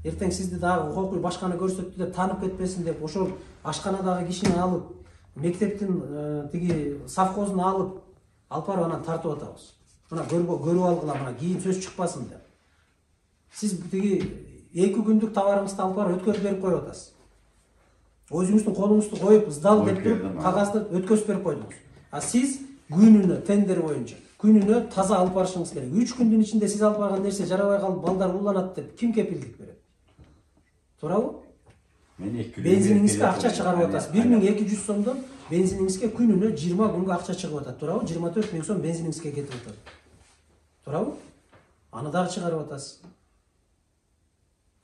эртең сизди дагы укуй башканы көрсөттү деп таанып кетпесин деп, ошол ашканадагы кишини алып, мектептин тиги совхозун алып барып анан тартып атабыз. Мына көрүп алгыла, мына кийин сөз чыкпасын деп. Сиз тиги 2 күндүк товарыңызды алып барып өткөрүп берип коюп атасыз. Өзүңүздүн колуңузду коюп, сдал деп туруп, кагазды өткөзүп берип койдуңуз. А сиз күнүнө тендер боюнча күнүнө таза алып барышыңыз керек. 3 күндүн ичинде сиз алып барган нерсе жарабай калып, балдар ууланат деп ким кепилдик берет? Туурабы? Бензиниңизге акча чыгарып атасыз. 1200 сомдон бензиниңизге күнүнө 20 күнгө акча чыгып атат. Туурабы? 24 000 сом бензиниңизге кетип атат. Туурабы? Аны дагы чыгарып атасыз.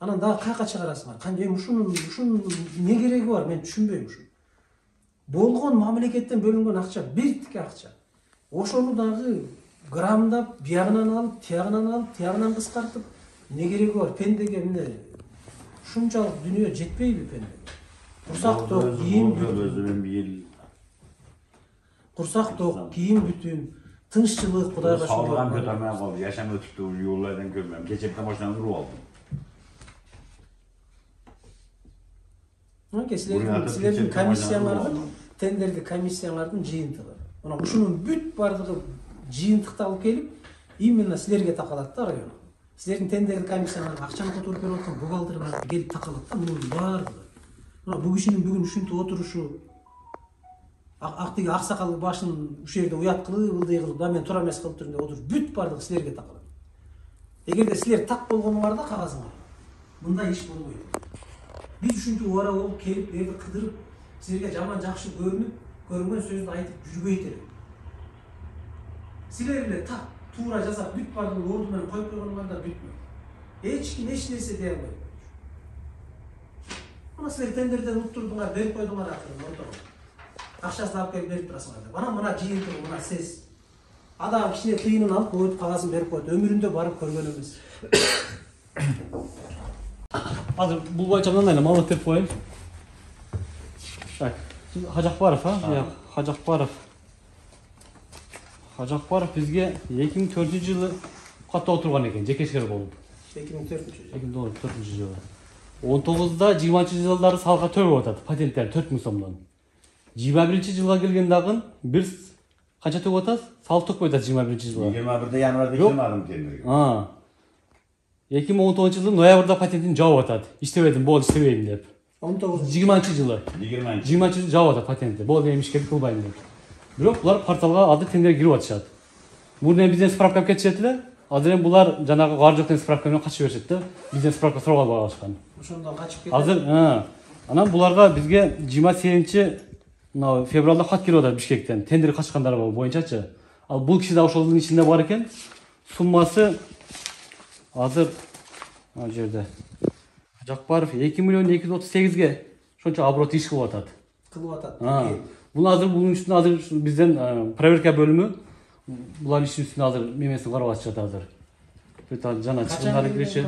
Анан дагы кайка чыгарасыңар? Кандай ушунун не кереги бар? Мен түшүнбөйм ушу. Болгон мамлекеттен бөлүнгөн акча, биртике акча. Ошону дагы граммдап, биягынан алып, тиягынан кыскартып, не кереги бар? Пендеге эмне? Ушунчалык дүйнө жетпейби пендеге? Курсак ток, кийим бүтүн. Курсак ток, кийим бүтүн, тынччылык, Кудайга шүгүр. Салган көтөрмөй калды, жашам өтүптү, жолдордон көрмөм. Кечептен машинаны уруп алдым. Силердин комиссиялардын, тендерди комиссиялардын жыйынтыгы. Мына ушунун бүт бардыгы жыйынтыкталып келип, именно силерге такалат да район. Силердин тендерди комиссияларга акчаны которуп берип аткан бухгалтерлер келип такалат да, мунун бардыгы. Мына бул кишинин бүгүн ушинтип отурушу, актиги аксакал башын ушул жерде уят кылып, ылдый кылып, да мен туура эмес кылып турдум деп отуруп, бүт бардыгы силерге такалат. Эгерде силер так болгонуңарда кагазыңар, мындай иш болбойт. Биз ушинтип убара болуп келип, эди кыдырып, силерге жаман жакшы көрүнгөн сөздү айтып жүрбөйт элек. Силер эле так туура жасап, бүт бардыгын орду менен коюп койгонуңарда бүтмөйт. Эч ким эч нерсе дей албайт. Мына силер тендерден уттурдуңар, берип койдуңар акырын ортого. Акчасын алып келип берип турасыңар деп. Анан мына жыйынтыгы, мына сез. Адам кичине тыйынын алып, коюп кагазын берип коет. Өмүрүндө барып көргөн эмес. Азыр бул боюнча мындай эле маалымат берип коеюн. Так, Хажакбаров, Хажакбаров бизге 2004-жылы катта отурган экен, жекешкер болуп. 2004-жылы. 19-да 20-жылдары салга төлөп атат, патенттер 4000 сомдон. 21-жылга келген дагы бир канча төлөп атат? Сал төкпөй атат 21-жылга. 21-де январда келмадым тендерге. 2019-жылы ноябрда патентин жаап атат. Иштебедим, болду, иштебейм деп. 20-жылы. 20-жылы жаап атат патентти. Болду, эми ишке кылбайм деп. Бирок булар порталга азыр тендерге кирип атышат. Мурда бизден справка алып кетишет эле. Азыр эми булар жанагы кар жок деген справка менен качып беришет да. Бизден справка сурап албай калышкан. Ошондон качып кетет. Азыр, анан буларга бизге 28-февралда кат келип атат Бишкектен. Тендер качкандар боюнчачы. Ал бул киши да ошолдун ичинде бар экен. Суммасы азыр мына жерде Жакпаров 2.238.ге ошончо оборот иш кылып атат. Бул азыр бунун үстүнө азыр бизден проверка бөлүмү булардын ишинин үстүнө азыр мемесин карап атышат азыр. Жана чыгымдары кириши.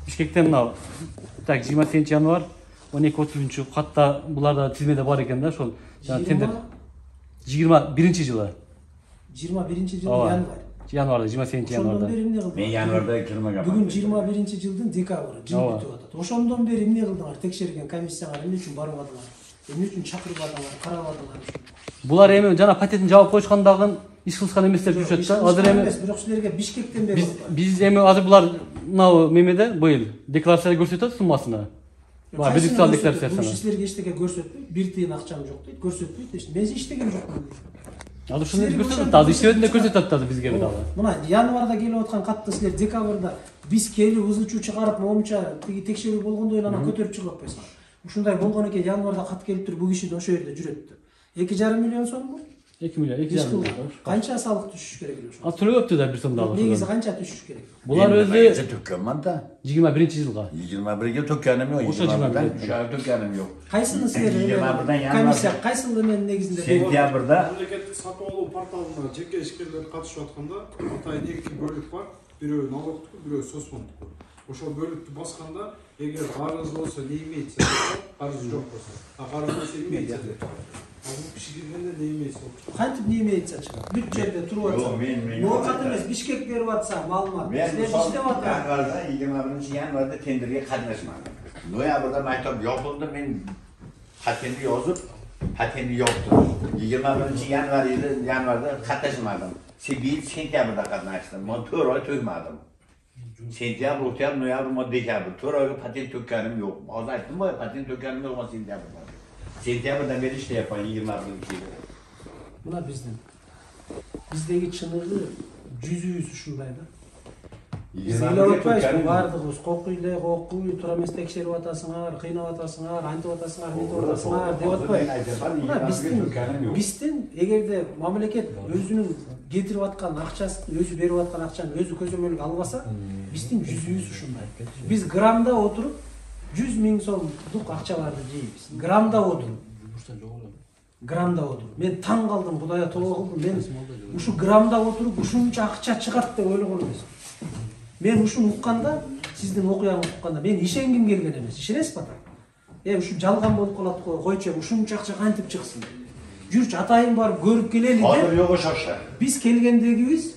Бишкектен мына так 28 январь 12:30 катта буларда тизмеде бар экен да, ошол тендер 21-жылы. 21-жылы январда 28 январда. Мен январда кирмеген. Бүгүн 21-жылдын декабры, жыл бүтүп атат. Ошондон бери эмне кылдыңар? Текшерген комиссияга эмне үчүн барып атыңар? Эмне үчүн чакырып атыңар, карап атыңар? Булар эми жана патентин жаап коюшкандагы иш кылышкан эмес деп жүрүшөт да. Азыр эми бирок силерге Бишкектен берип атат. Биз эми азыр булар мына мемеде быйыл декларацияда көрсөтөт суммасына. Баа бирдиктал декларациясына. Бул силерге эчтеке көрсөтпөйт, бир тыйын акчам жок дейт, көрсөтпөйт. Мен иштеген жокмун. Азыр ушуну көрсөтөт, азыр иштебедим деп көрсөтөт азыр бизге дагы. Мына январда келип аткан катты силер декабрда биз келип ызычуу чыгарып, момунча тиги текшерүү болгондой эле анан көтөрүп чыгып атпайсыңар. Ушундай болгон экен, январда кат келип туруп, бул киши да ошол жерде жүрөт. 2,5 миллион сомбу? 2 milyon, 2 5 yılda kança sağlık düşüş gerek oluyor? Төлөптү да bir so'm dагы. Негизи канча düşüş gerek? Bular özü tökkenman da. 21 yılga. 21'ge tökkenim yok. 21'den uşağı tökkenim yok. Kaysını sizler 21'den yanvar. комиссия кайсыл мен негизинде Sentyabrda Мемлекеттик сатып алуу порталына жеке ишкерлер катышып атканда атайын 2 бөлүк бар. Бирөө налогтуку, бирөө соцфондтуку. Ошол бөлүктү басканда эгер карыз болсо не имеется, карыз жок болсо. А карыз болсо имеется деп. Ал киши келгенде не имеется. кантип не имеется чыгат. Бүт жерде туруп атса. Ноокат эмес, Бишкек берип атса, маалымат. men iштеп атам. 21-yanvarda tenderге катнашмадым. Noyabrda maktab yopildi, men patentni yozib, patentni yopdim. 21-yanvarda qatnashmadim. Sentyabrda qatnashdim. Men 4 oy to'ymadim. Sentyabr, oktyabr, noyabr, dekabr 4 oyga patent to'kkanim yo'q. Hozir aytdim, patent to'kkanim yo'q sentyabrda. Sentyabrdan beri ishlayapman 21-yilda. Buna bizdeki çınırı %100 ушундай да. Биз ыйлап атпайбызбы, баардыгыбыз кокуй, туура эмес текшерип атасыңар, кыйнап атасыңар, антип атасыңар, мынтип атасыңар деп атпайбыз. Биздин эгерде мамлекет өзүнүн кетирип аткан акчасын, өзү берип аткан акчаны өзү көзөмөлгө албаса, биздин %100 ушундай. Биз грамда отуруп 100 000 сомдук акчаларды жейбиз. Грамда отуруп. Мен таң калдым, Кудайга тобо кылдым. Мен ушу грамда отуруп ушунча акча чыгат деп ойлогон эмес. Мен ушуну укканда, сиздин окуяңызды укканда мен ишенгим келген эмес. Ишенесизби ата? Ушу жалган болуп калат го, койчу ушунча акча кантип чыксын? Жүрчү атайын барып көрүп келели деп. Азыр жок ошо. Биз келгендегибиз,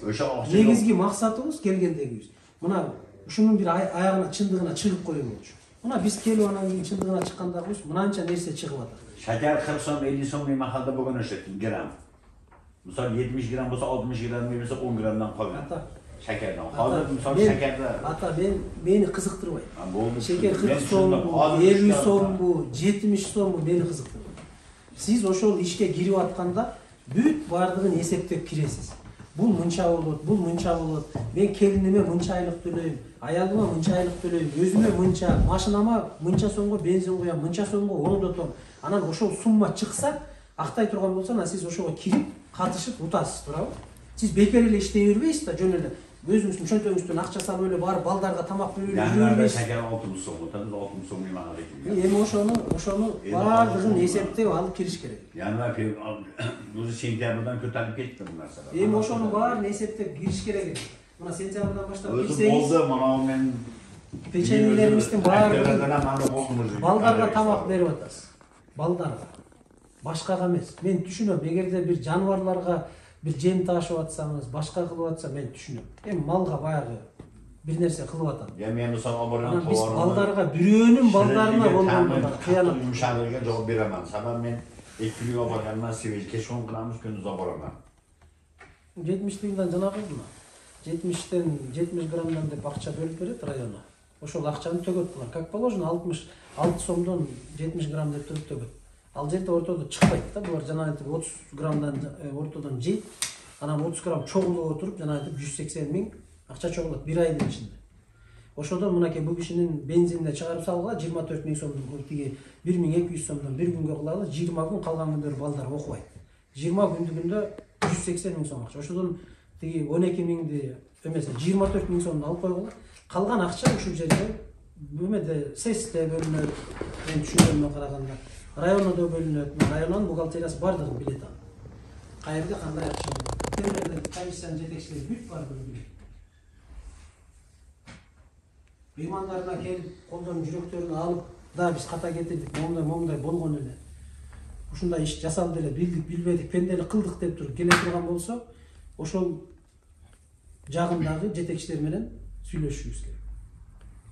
негизги максатыбыз келгендегибиз. Мына ушунун бир аягына чындыгына чыгып коюу болчу. Мына биз келип анан кийин чындыгына чыккандагыбыз мынанча нерсе чыгып атат. Şeker 40 som, 50 som bir mahalda bugün öşettim gram. Misal 70 gram olsa 60 gram verirse 10 gramdan koyuyor. Şekerden. Hazır misal şekerde. Ata beni kızıktırmayın. Şeker 40 som bu, 50 som bu, 70 som bu beni kızıktırmayın. Siz oşol işke girip atkanda büyük bardığın eseptep kiresiz. Bul mınça bolot, bul mınça bolot. Ben kelinime mınça aylık төлөйм, ayalıma mınça aylık төлөйм, özüme mınça, maşinama mınça so'mgo benzin koyam, mınça so'mgo ордотом. Анан ошол сумма чыкса, актай турган болсо, ана сиз ошого кирип, катышып утасыз, туурабы? Сиз бекер эле иштей бербейсиз да, жөн эле. Өзүңүздүн чөнтөгүңүздөн акча салып эле барып балдарга тамак берип жүрбөйсүз. Şeker 60 som, otadız 60 som bir mahalda gidiyor. Эми ошону баардыгын эсептеп алып кириш керек. Yanına bu sentyabrdan kötülük ketdi bu narsa. Эми ошонун баарын эсептеп кириш керек. Мына сентябрдан баштап Özüm oldu, mana men печеньелеримиздин баарын балдарга тамак берип атасыз. Балдарга. Башкага эмес. Мен түшүнөм, эгерде бир жаныбарларга бир жем ташып атсаңыз, башка кылып атса мен түшүнөм. Эми малга баягы бир нерсе кылып атат. Ya men ошол оборон Биз балдарга бирөөнүн балдарына болгондо кыянат yumuşaklığa cevap veremem. Sabah men ekiliyor bakanlar sivil keşfon kılamış gündüz oborona. 70'den жанагы мына. 70'ten 70 gramdan деп акча бөлүп берет района. Ошол акчаны төгөт булар. Как положено 66 сомдон 70 грамм деп туруп төгөт. Ал жерде ортодо чыкпайт да, булар жанагы 30 граммдан ортодон жейт. Анан 30 грамм чогулуп отуруп жанагы 180 000 акча чогулат бир айдын ичинде. Ошодон мынакей бул кишинин бензинине чыгарып салгыла 24 000 сомдон тиги 1200 сомдон бир күнгө кылалы 20 күн калган күндөрү балдар окубайт. 20 күндүгүндө 180 000 сом акча. Ошодон тиги 12 000ди эмес 24 000 сомду алып койгула. Калган акча ушул жерде бөмөдө сесте бөлүнөт. Мен түшүнгөнүмө караганда райондо бөлүнөт. Райондун бухгалтериясы бардыгын билет аны. Кайерде кандай акча бар? Тендердеги комиссиянын жетекчилери бүт бардыгын билет. Меймандарына келип, колдорун жүрөктөрүн алып, да биз ката кетирдик, момундай болгон эле. Ушундай иш жасалды эле, билдик, билбедик, пенделик кылдык деп туруп келе турган болсо, ошол жагындагы жетекчилер менен сүйлөшүшүбүз керек.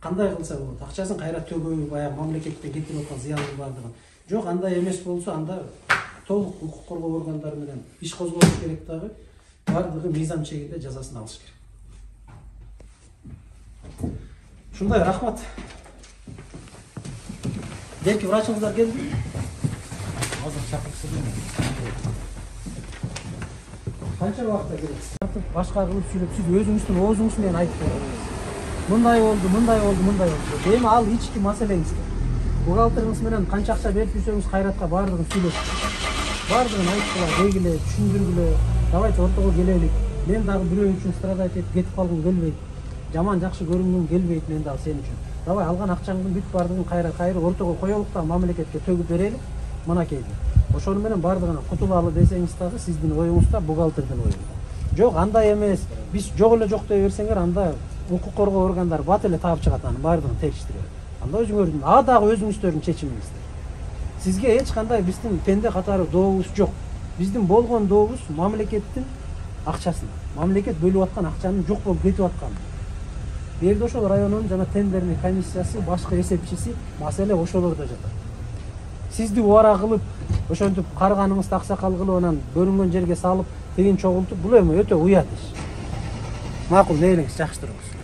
Кандай кылса болот? Акчасын кайра төгөбү, баягы мамлекеттен кетирип аткан зыяндын бардыгын. Жок, андай эмес болсо, анда толук укук коргоо органдары менен иш козголуш керек дагы, бардыгы мыйзам чегинде жазасын алыш керек. Ушундай, рахмат. Берки врачыңыздар келди? Азыр чакырсыз. Канча убакытта келесиз? Башка кылып сүйлөп, сиз өзүңүздүн оозуңуз менен айтып бериңиз. Мындай болду. Эми ал ички маселеңиз. Бухгалтериңиз менен канча акча берип жүрсөңүз кайратка баардыгын сүйлөшүңүз. бардығын айткыла, дегиле, түшүндүргүлө, давайте ортого келелик. Мен дагы бирөө үчүн страдать этип кетип калгым келбейт. Жаман жакшы көрүнгүм келбейт мен дагы сен үчүн. Давай алган акчаңдын бүт бардыгын кайра ортого коелук да мамлекетке төгүп берели. Мынакейди. Ошону менен бардыгынан кутулалы десеңиз дагы сиздин оюңузда, бухгалтердин оюнда. Жок, андай эмес. Биз жок эле жок дей берсеңер, анда укук коргоо органдары бат эле таап чыгат анын бардыгын текширип. Анда өзүңөрдүн, дагы өзүңүздөрдүн чечимиңиздер. Сизге эч кандай биздин пенде катары дообуз жок. Биздин болгон дообуз мамлекеттин акчасына. Мамлекет бөлүп аткан акчанын жок болуп кетип атканы. Берде ошол районунун жана тендерный комиссиясы, башкы эсепчиси маселе ошолордо жатат. Сизди убара кылып, ошентип карыганыңызды аксакал кылып анан бөлүнгөн жерге салып, тигин чогултуп, бул эми өтө уят иш. Макул, мейлиңиз, жакшы туруңуз.